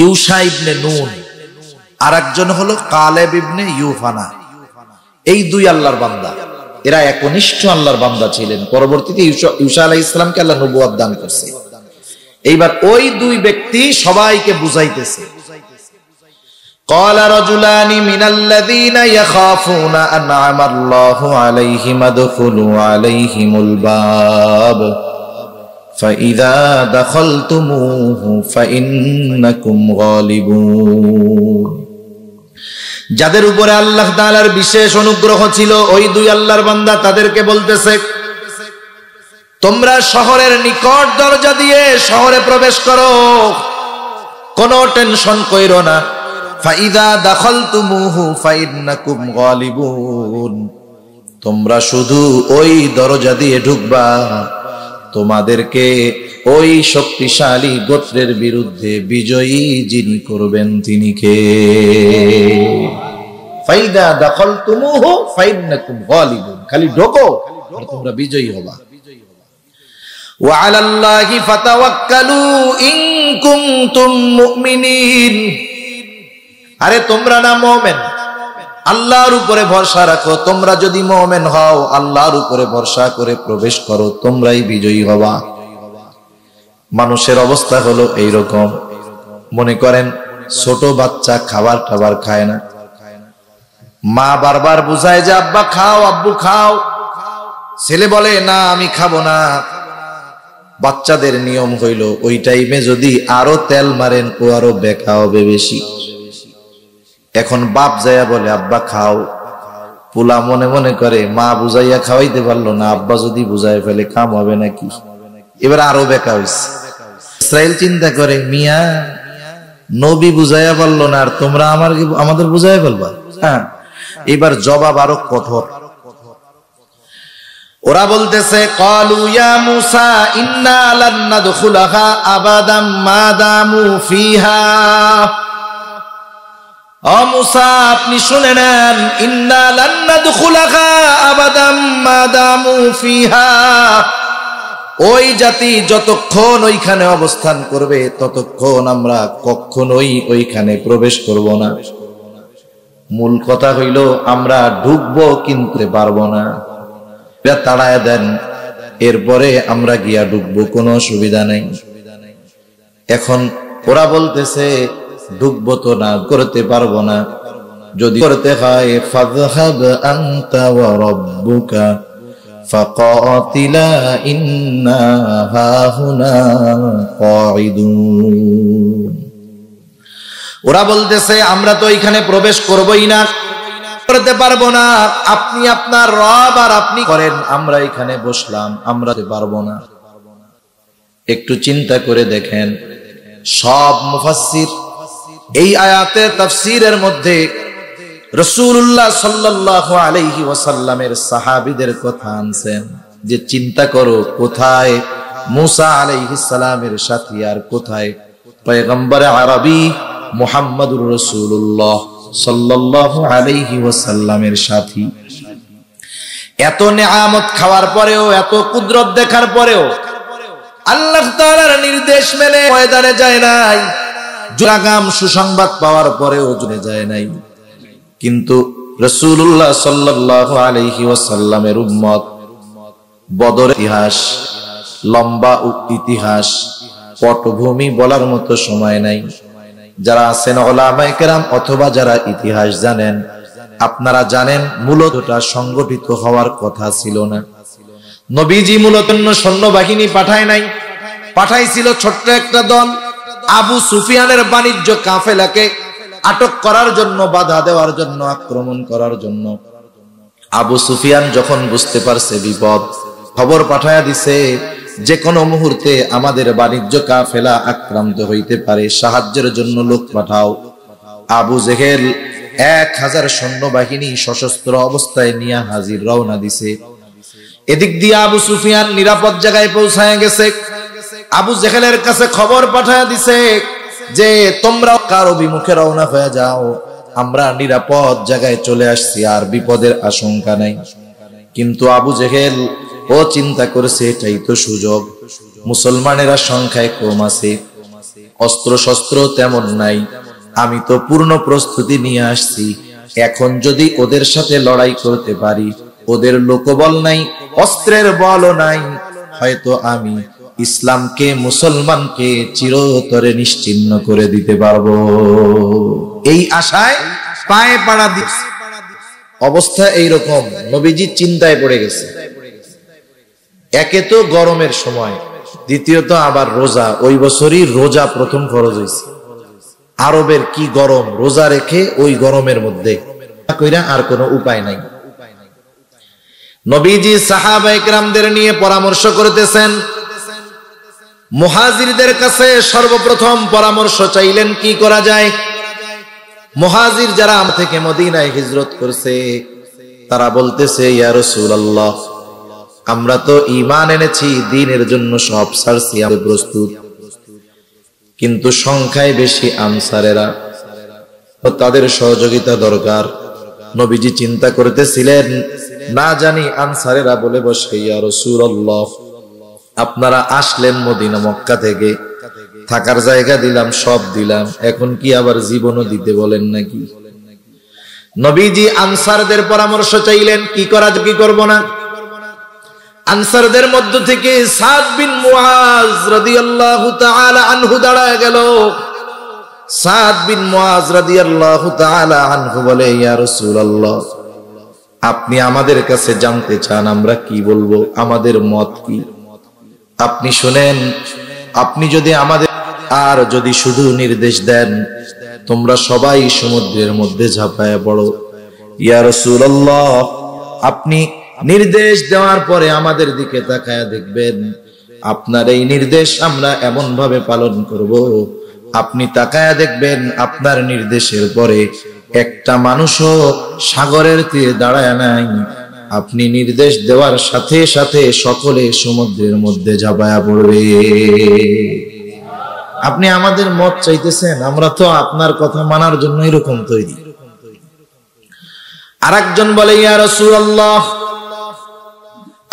[SPEAKER 1] ইউশা ইবনে নুন, আর একজন হলো কালেব ইবনে ইউফানা। এই 2 আল্লাহর বান্দা, এরা একনিষ্ঠ আল্লাহর বান্দা ছিলেন। পরবর্তীতে ইউশা আলাইহিস সালামকে আল্লাহ নবুয়ত দান করছে। এইবার ওই 2 ব্যক্তি সবাইকে বুঝাইতেছে। قال رجلان من الذين يخافون أنعم الله عليهم ادخلوا عليهم الباب فإذا دخلتموه فإنكم غالبون। যাদের উপরে আল্লাহ তাআলার বিশেষ অনুগ্রহ ছিল, ওই 2 আল্লাহর বান্দা তাদেরকে বলতেছে, তোমরা শহরের নিকট দরজা দিয়ে শহরে প্রবেশ করো, কোনো টেনশন কইরো না। ফাইদা দাখালতুমুহু ফাইন্নাকুম গালিবুন, তোমরা শুধু ওই দরজা দিয়ে ঢুকবা, তোমাদেরকে ওই শক্তিশালী গোত্রের বিরুদ্ধে বিজয়ী যিনি করবেন তিনি কে। ফাইদা দাখালতুমুহু ফাইন্নাকুম গালিবুন, খালি ঢোকো আর তোমরা বিজয়ী হবা। ওয়া আলাল্লাহি ফাতাওয়াক্কালু ইন কুনতুম মুমিনিন, আরে তোমরা না মুমিন, আল্লাহর উপরে ভরসা রাখো। তোমরা যদি মুমিন হও, আল্লাহর উপরে ভরসা করে প্রবেশ করো, তোমরাই বিজয়ী হবা। মানুষের অবস্থা হলো এইরকম। মনে করেন ছোট বাচ্চা খাবার টাবার খায় না, মা বারবার বুঝায় যে আব্বা খাও, আব্বু খাও, ছেলে বলে না আমি খাবো না। বাচ্চাদের নিয়ম হইল ওই টাইমে যদি আরো তেল মারেন ও আরো বেকা হবে বেশি। এখন বাপ যাইয়া বলে আব্বা খাও, পোলা মনে মনে করে মা বুঝাইয়া খাওয়াইতে পারলো না, আব্বা যদি বুঝাই ফেলে কাম হবে নাকি, এবার আরো বেকা হইছে। ইসরাইল চিন্তা করে, মিয়া নবী বুঝাইয়া পারলো না, আর তোমরা আমাদের বুঝাইয়া ফেলবা। হ্যাঁ, এবার জবাব আরো কঠোর। ওরা বলতেছে, ক্বালু ইয়া মূসা ইন্না লান নাদখুলাহা আবাদাম মা দামু ফিহা। ও মূসা, আপনি শুনে নেন, ইন্না লান নাদখুলাহা আবাদাম মা দামু ফিহা, ওই জাতি যতক্ষণ ওইখানে অবস্থান করবে ততক্ষণ আমরা কখনোই ওইখানে প্রবেশ করব না। মূল কথা হইল আমরা ঢুকবো কিন্তু পারবো না, তাড়ায় দেন, এরপরে আমরা গিয়া ঢুকবো, কোনো অসুবিধা নেই। এখন ওরা বলতেছে ঢুকবো তো না, করতে পারবো না, যদি করতে হয় ফাযহাব আনতা ওয়া রাব্বুকা ফাকাতিলা ইন্না হাহুনা কাঈদুন। ওরা বলতেছে আমরা তো এখানে প্রবেশ করবই না, করতে পারবো না, আপনি আপনার রব আর আপনি করেন, আমরা এখানে বসলাম, আমরা পারবো না। একটু চিন্তা করে দেখেন, সব মুফাসসির এই আয়াতে তাফসীরের মধ্যে রাসূলুল্লাহ সাল্লাল্লাহু আলাইহি ওয়াসাল্লামের সাহাবীদের কথা আনছেন, যে চিন্তা করো কোথায় মুসা আলাইহিস সালামের সাথী আর কোথায় পয়গম্বর আরবি মুহাম্মদুর রাসূলুল্লাহ সাল্লাল্লাহু আলাইহি ওয়াসাল্লামের সাথী। এত নিয়ামত খাওয়ার পরেও, এত কুদরত দেখার পরেও আল্লাহ তাআলার নির্দেশ মেনে ময়দানে যায় নাই, জোরাগাম সুসংবাদ পাওয়ার পরেও জুড়ে যায় নাই। কিন্তু রাসূলুল্লাহ সাল্লাল্লাহু আলাইহি ওয়াসাল্লামের উম্মত, বদর ইতিহাস, লম্বা ইতিহাস, পটভূমি বলার মতো সময় নাই। যারা আছেন উলামায়ে কেরাম অথবা যারা ইতিহাস জানেন, আপনারা জানেন মূলত এটা সংগঠিত হওয়ার কথা ছিল না। নবীজি মূলত সৈন্যবাহিনী পাঠায় নাই, পাঠাইছিল ছোট্ট একটা দল। আবু সুফিয়ানের বাণিজ্য কাফেলাকে আটক করার জন্য, বাধা দেওয়ার জন্য, আক্রমণ করার জন্য। আবু সুফিয়ান যখন বুঝতে পারছে বিপদ, খবর পাঠায়া দিছে যে কোনো মুহূর্তে আমাদের বাণিজ্য কাফেলা আক্রান্ত হইতে পারে, সাহায্যের জন্য লোক পাঠাও। আবু জেহেল 1000 সৈন্যবাহিনী সশস্ত্র অবস্থায় নিয়ে হাজির রওনা দিছে। এদিক দিয়ে আবু সুফিয়ান নিরাপদ জায়গায় পৌঁছায় গেছে। আবু জেহেলের কাছে খবর পাঠায় দিছে যে তোমরা কার অভিমুখে রওনা হয়ে যাও, আমরা নিরাপদ জায়গায় চলে আসছি, আর বিপদের আশঙ্কা নাই। কিন্তু আবু জেহেল ও চিন্তা করেছে এটাই তো সুযোগ, মুসলমানেরা সংখ্যায় কম আছে, অস্ত্র শস্ত্র তেমন নাই, আমি তো পূর্ণ প্রস্তুতি নিয়ে আসছি, এখন যদি ওদের সাথে লড়াই করতে পারি, ওদের লোকবল নাই, অস্ত্রের বলও নাই, হয়তো আমি ইসলামকে, মুসলমানকে চিরতরে নিশ্চিহ্ন করে দিতে পারবো। এই আশায় পায়ে পাড়া দিচ্ছে। অবস্থা এইরকম, নবীজি চিন্তায় পড়ে গেছে। একে তো গরমের সময়, দ্বিতীয়ত আবার রোজা, ওই বছরই রোজা প্রথম ফরজ হয়েছে। আরবের কি গরম, রোজা রেখে ওই গরমের মধ্যে কইরা আর কোনো উপায় নাই। নবীজি সাহাবায়ে কেরামদের নিয়ে পরামর্শ করতেছেন। মুহাজিরদের কাছে সর্বপ্রথম পরামর্শ চাইলেন কি করা যায়। মুহাজির যারা থেকে মদিনায় হিজরত করছে, তারা বলতেছে ইয়া রাসূলুল্লাহ, আমরা তো ঈমান এনেছি, দ্বীনের জন্য সব ছাড়ছি, আমরা প্রস্তুত, কিন্তু সংখ্যায় বেশি আনসারেরা, তাদের সহযোগিতা দরকার। নবীজি চিন্তা করতেছিলেন, না জানি আনসারেরা বলে বসে ইয়া রাসূলুল্লাহ, আপনারা আসলেন মদিনা মক্কা থেকে, থাকার জায়গা দিলাম, সব দিলাম, এখন কি আবার জীবনও দিতে বলেন নাকি? নবীজি আনসারদের পরামর্শ চাইলেন কি করা, কি করব না। আনসারদের মধ্য থেকে সাদ বিন মুআজ রাদিয়াল্লাহু তাআলা আনহু দাঁড়ায় গেল। সাদ বিন মুআজ রাদিয়াল্লাহু তাআলা আনহু বলে ইয়া রাসূলুল্লাহ, আপনি আমাদের কাছে জানতে চান আমরা কি বলবো, আমাদের মত কি, আপনি শুনেন, আপনি যদি আমাদের, আর যদি শুধু নির্দেশ দেন তোমরা সবাই সমুদ্রের মধ্যে ঝাঁপায় পড়ো, ইয়া রাসূলুল্লাহ আপনি নির্দেশ দেওয়ার পরে আমাদের দিকে তাকায়া দেখবেন, আপনার এই নির্দেশ আমরা এমন ভাবে পালন করব, আপনি তাকায়া দেখবেন আপনার নির্দেশের পরে একটা মানুষও সাগরের তীরে দাঁড়ায় নাই, আপনি নির্দেশ দেওয়ার সাথে সাথে সকলে সমুদ্রের মধ্যে ঝাঁপায়া পড়বে। আপনি আমাদের মত চাইতেছেন, আমরা তো আপনার কথা মানার জন্য এরকম তৈরি। আরেকজন বলে ইয়া রাসূলুল্লাহ,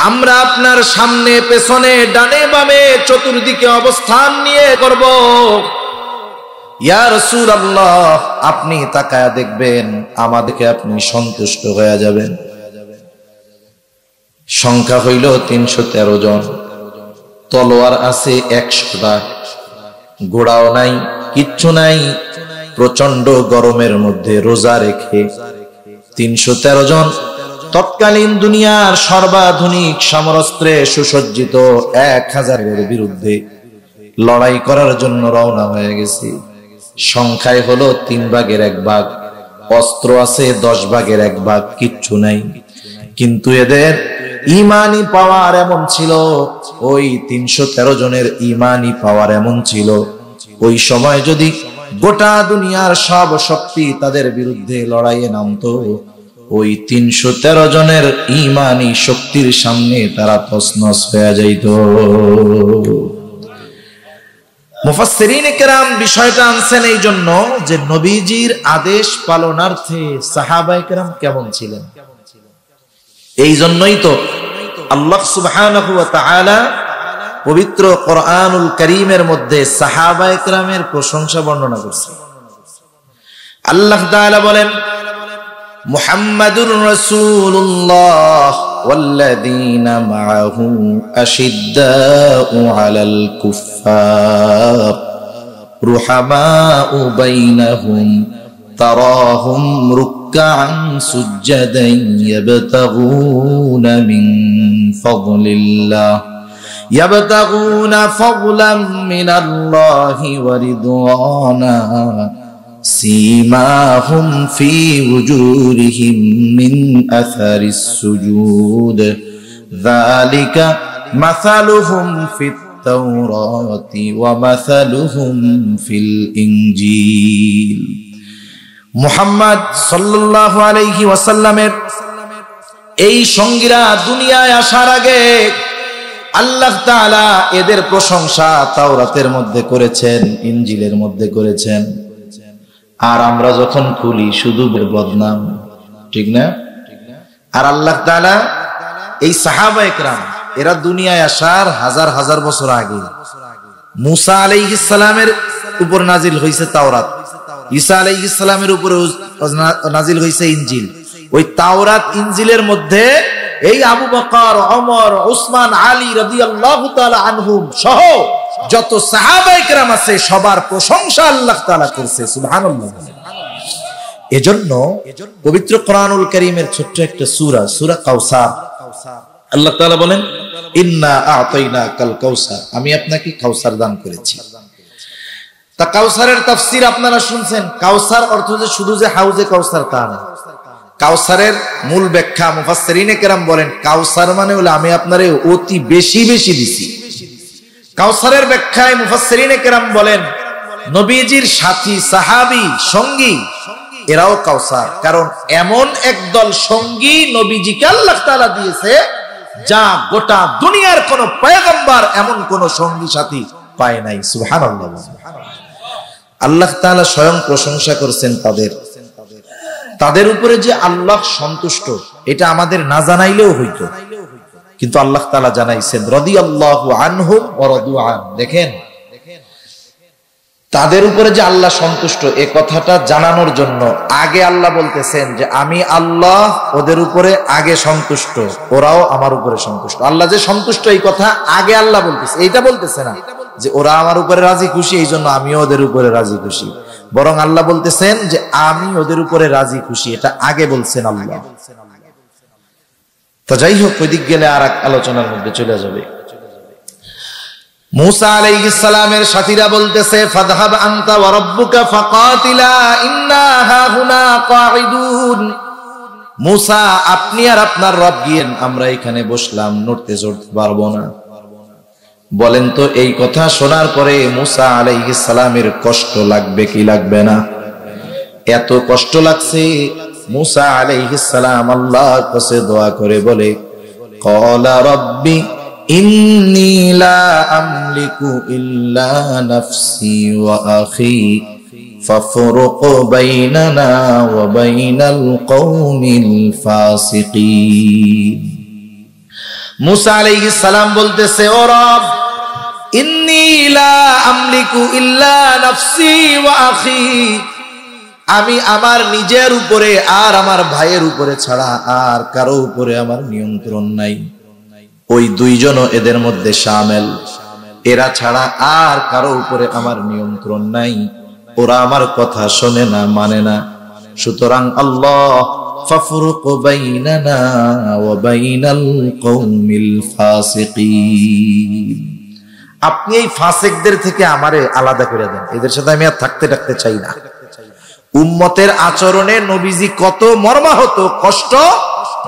[SPEAKER 1] আমরা আপনার সামনে পেছনে ডানে বামে চতুর্দিকে অবস্থান নিয়ে করব। ইয়া রাসূলুল্লাহ আপনি তাকায়া দেখবেন, আমাদেরকে আপনি সন্তুষ্ট হয়ে যাবেন। সংখ্যা হইল 313 জন, তলোয়ার আছে 100টা, ঘোড়াও নাই, কিচ্ছু নাই, প্রচন্ড গরমের মধ্যে রোজা রেখে 313 জন তৎকালীন দুনিয়ার সর্বাধুনিক সমরাস্ত্রে সুসজ্জিত 1000-এর বিরুদ্ধে লড়াই করার জন্য রওনা হয়ে গেছে। সংখ্যায় হলো 3 ভাগের 1 ভাগ, অস্ত্র আছে 10 ভাগের 1 ভাগ, কিচ্ছু নাই। কিন্তু এদের ইমানি পাওয়ার এমন ছিল, ওই 313 জনের ইমানি পাওয়ার এমন ছিল, ওই সময় যদি গোটা দুনিয়ার সব শক্তি তাদের বিরুদ্ধে লড়াইয়ে নামতো, ওই 313 জনের ইমানি শক্তির সামনে তারা তছনছ হয়ে যাইত। মুফাসসিরিনে কেরাম বিষয়টা আনছেন এই জন্য যে নবীজির আদেশ পালনার্থে সাহাবায়ে কেরাম কেমন ছিলেন। এই জন্যই তো আল্লাহ সুবহানাহু ওয়া তাআলা পবিত্র কোরআনুল কারীমের মধ্যে সাহাবায়ে কেরামের প্রশংসা বর্ণনা করেছেন। আল্লাহ তাআলা বলেন, মুহাম্মাদুর রাসূলুল্লাহ ওয়াল্লাযীনা মাআহু আশিদ্দাউ আলাল কুফফার রুহামাউ বাইনাহুম তারাহুম রুকআন সুজ্জাদান ইয়াবতাগুনা মিন ফাদলিল্লাহ ইয়াবতাগুনা ফাদলাম মিনাল্লাহি ওয়া রিদওয়ানা سيماهم في وجوههم من أثر السجود ذلك مثلهم في التوراة ومثلهم في الإنجيل মুহাম্মদ সাল্লাল্লাহু আলাইহি ওয়াসাল্লামের এই সঙ্গীরা দুনিয়ায় আসার আগে আল্লাহ তাআলা এদের প্রশংসা তাওরাতের মধ্যে করেছেন, ইনজিলের মধ্যে করেছেন। আর আমরা যখন খুলি শুধু বদনাম, ঠিক না? আর আল্লাহ তাআলা এই সাহাবায়ে কেরাম এরা দুনিয়ায় আসার হাজার হাজার বছর আগে মুসা আলাইহিস সালামের উপর নাজিল হয়েছে তাওরাত, ঈসা আলাইহিস সালামের উপর নাজিল হয়েছে ইনজিল। ওই তাওরাত ইনজিলের মধ্যে এই আবু বকর, ওমর, উসমান, আলী রাদিয়াল্লাহু তাআলা আনহুম সহ যত সাহাবায়ে কেরাম আছে সবার প্রশংসা আল্লাহ তাআলা করছে, সুবহানাল্লাহ। এজন্য পবিত্র কোরআনুল কারীমের ছোট্ট একটা সূরা, সূরা কাউসার, আল্লাহ তাআলা বলেন ইন্না আ'তাইনাকাল কাউসার, আমি আপনাকে কাউসার দান করেছি। তা কাউসারের তাফসীর আপনারা শুনছেন। কাউসার অর্থ যে শুধু যে হাউজে কাউসার তা না। কাউসারের মূল ব্যাখ্যা মুফাসসিরিনে কেরাম বলেন কাউসার মানে হলো আমি আপনারে অতি বেশি বেশি দিছি। কাউসারের ব্যাখ্যায় মুফাসসিরিনে কেরাম বলেন নবীজির সাথী, সাহাবী, সঙ্গী এরাও কাউসার। কারণ এমন একদল সঙ্গী নবীজিকে আল্লাহ তাআলা দিয়েছে যা গোটা দুনিয়ার কোন পয়গম্বর এমন কোন সঙ্গী সাথী পায় নাই, সুবহানাল্লাহ। আল্লাহ তাআলা স্বয়ং প্রশংসা করেছেন তাদের উপরে যে আল্লাহ সন্তুষ্ট, এটা আমাদের না জানাইলেও হইতো, কিন্তু আল্লাহ তাআলা জানাইছেন রাদিয়াল্লাহু আনহুম ওয়া রাদু আন। দেখেন তাদের উপরে যে আল্লাহ সন্তুষ্ট এই কথাটা জানানোর জন্য আগে আল্লাহ বলতেছেন যে আমি আল্লাহ ওদের উপরে আগে সন্তুষ্ট, ওরাও আমার উপরে সন্তুষ্ট। আল্লাহ যে সন্তুষ্ট এই কথা আগে আল্লাহ বলতেছে, এইটা বলতেছে না যে ওরা আমার উপরে রাজি খুশি এই জন্য আমিও ওদের উপরে রাজি খুশি, বরং আল্লাহ বলতেছেন যে আমি ওদের উপরে রাজি খুশি, এটা আগে বলছেন আল্লাহ। তো যাই হোক, ওই দিক গেলে আর এক আলোচনার মধ্যে চলে যাবে। মুসা আলাইহিস সালামের সাথীরা বলতেছে ফাযহাব আনতা ওয়া রাব্বুকা ফাকাতিলা ইন্না হাহুনা কাঈদুন। মুসা আপনি আর আপনার রব গিয়েন, আমরা এখানে বসলাম, নড়তে চড়তে পারবো না। বলেন তো এই কথা শোনার পরে মুসা আলাইহিস সালামের কষ্ট লাগবে কি লাগবে না? এত কষ্ট লাগছে মুসা আলাইহিস সালাম আল্লাহর কাছে দোয়া করে বলে ক্বালা রাব্বি ইন্নী লা আমলিকু ইল্লা নাফসি ওয়া আখি ফাফরুক বাইনানা ওয়া বাইনাল কওমিল ফাসিকিন। মুসা আলাইহিস সালাম বলতেছে ও রব ইন্নী লা আমলিকু ইল্লা নাফসি ওয়া আখি, আমি আমার নিজের উপরে আর আমার ভাইয়ের উপরে ছাড়া আর কারো উপরে আমার নিয়ন্ত্রণ নাই। ওই দুইজনও এদের মধ্যে শামিল, এরা ছাড়া আর কারো উপরে আমার নিয়ন্ত্রণ নাই, ওরা আমার কথা শোনে না, মানে না। সুতরাং আল্লাহ ফাফরুক বাইনানা ওয়া বাইনাল কওমিল ফাসিকিন, আপনি এই ফাসিকদের থেকে আমারে আলাদা করে দেন, এদের সাথে আমি আর থাকতে চাই না। উম্মতের আচরণে নবীজি কত মর্মাহত কষ্ট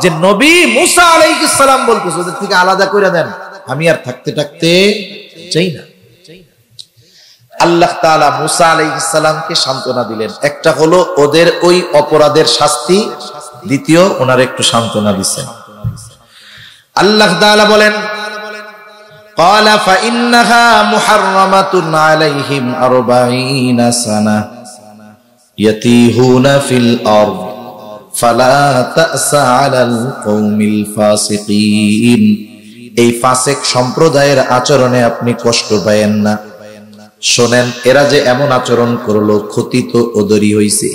[SPEAKER 1] যে নবী মুসা আলাইহিস সালাম বলতেছে ওদের থেকে আলাদা করে দেন, আমি আর থাকতে চাই না। আল্লাহ তাআলা মুসা আলাইহিস সালামকে সান্ত্বনা দিলেন, একটা হলো ওদের ওই অপরাধের শাস্তি, দ্বিতীয় ওনার একটু সান্ত্বনা দিচ্ছেন। আল্লাহ তাআলা বলেন ক্বালা ফাইন্নাহা মুহাররামাতুন আলাইহিম 40 সানাহ ইয়াতিহুনা ফিল আরদ ফালা তা'সা আলাল কওমিল ফাসিকিন। এই ফাসিক সম্প্রদায়ের আচরণে আপনি কষ্ট পায়েন না। শোনেন এরা যে এমন আচরণ করলো ক্ষতি তো ওদেরই হইছে।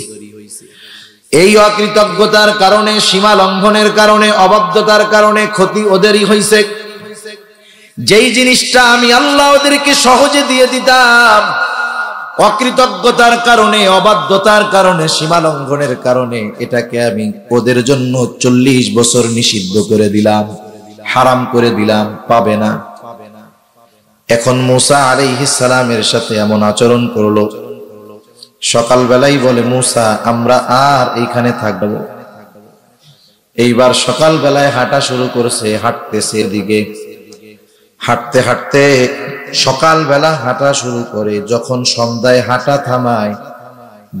[SPEAKER 1] এই অকৃতজ্ঞতার কারণে, সীমা লঙ্ঘনের কারণে, অবাধ্যতার কারণে ক্ষতি ওদেরই হইছে। যেই জিনিসটা আমি আল্লাহ ওদেরকে সহজে দিয়ে দিতাম, অকৃতজ্ঞতার কারণে, অবাধ্যতার কারণে, সীমা লঙ্ঘনের কারণে এটাকে আমি ওদের জন্য 40 বছর নিষিদ্ধ করে দিলাম, হারাম করে দিলাম, পাবে না। এখন মুসা আলাইহিস সালামের সাথে এমন আচরণ করলো, সকালবেলাই বলে মুসা আমরা আর এইখানে থাকবো। এইবার সকালবেলায় হাঁটা শুরু করেছে, হাঁটতেছে এদিকে, হাঁটতে হাঁটতে সকালবেলা হাঁটা শুরু করে, যখন সন্ধ্যায় হাঁটা থামায়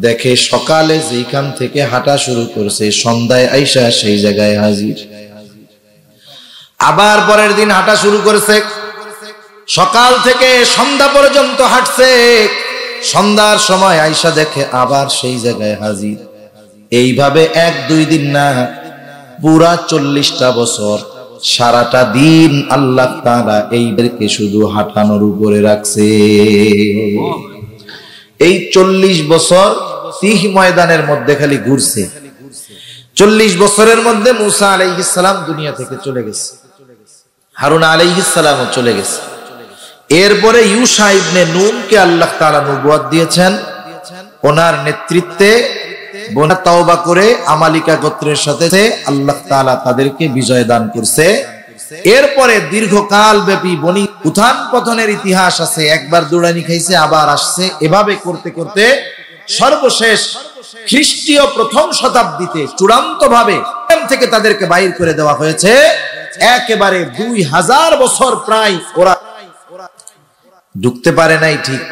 [SPEAKER 1] দেখে সকালে যেখান থেকে হাঁটা শুরু করছে সন্ধ্যায় আইসা সেই জায়গায় হাজির। আবার পরের দিন হাঁটা শুরু করেছে, সকাল থেকে সন্ধ্যা পর্যন্ত হাঁটছে, সন্ধ্যার সময় আইসা দেখে আবার সেই জায়গায় হাজির। এইভাবে 1-2 দিন না, পুরা 40টা বছর সারাটা দিন আল্লাহ তাআলা এইদেরকে শুধু হাঁটানোর উপরে রাখছে। এই 40 বছর তিহ ময়দানের মধ্যে খালি ঘুরছে। 40 বছরের মধ্যে মুসা আলাইহিস সালাম দুনিয়া থেকে চলে গেছে, হারুন আলাইহিস সালামও চলে গেছে। এরপরে ইউশা ইবনে নুনকে আল্লাহ তাআলা নবুয়ত দিয়েছেন, ওনার নেতৃত্বে বনে তওবা করে আমালিকা গোত্রের সাথে আল্লাহ তাআলা তাদেরকে বিজয় দান করছে। এরপরে দীর্ঘকাল ব্যাপী বনি উত্থান পতনের ইতিহাস আছে, একবার দুড়ানি খাইছে আবার আসছে, এভাবে করতে করতে সর্বশেষ খ্রিস্টীয় প্রথম শতাব্দীতে চূড়ান্ত ভাবে থেকে তাদেরকে বাইর করে দেওয়া হয়েছে। একেবারে 2000 বছর প্রায় ওরা ঢুকতে পারে নাই। ঠিক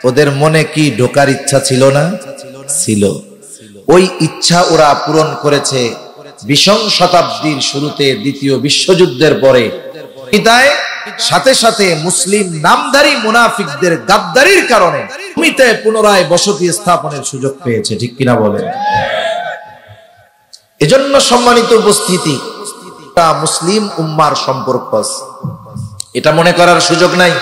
[SPEAKER 1] ওদের মনে কি ঢোকার ইচ্ছা ছিল না? ছিল। ওই ইচ্ছা ওরা পূরণ করেছে 20ম শতাব্দীর শুরুতে, দ্বিতীয় বিশ্বযুদ্ধের পরে। তাই সাথে সাথে মুসলিম নামধারী মুনাফিকদের গাদ্দারির কারণে ভূমিতে পুনরায় বসতি স্থাপনের সুযোগ পেয়েছে, ঠিক কিনা বলেন? এজন্য সম্মানিত উপস্থিতি, মুসলিম উম্মার সম্পর্ক এটা মনে করার সুযোগ নাই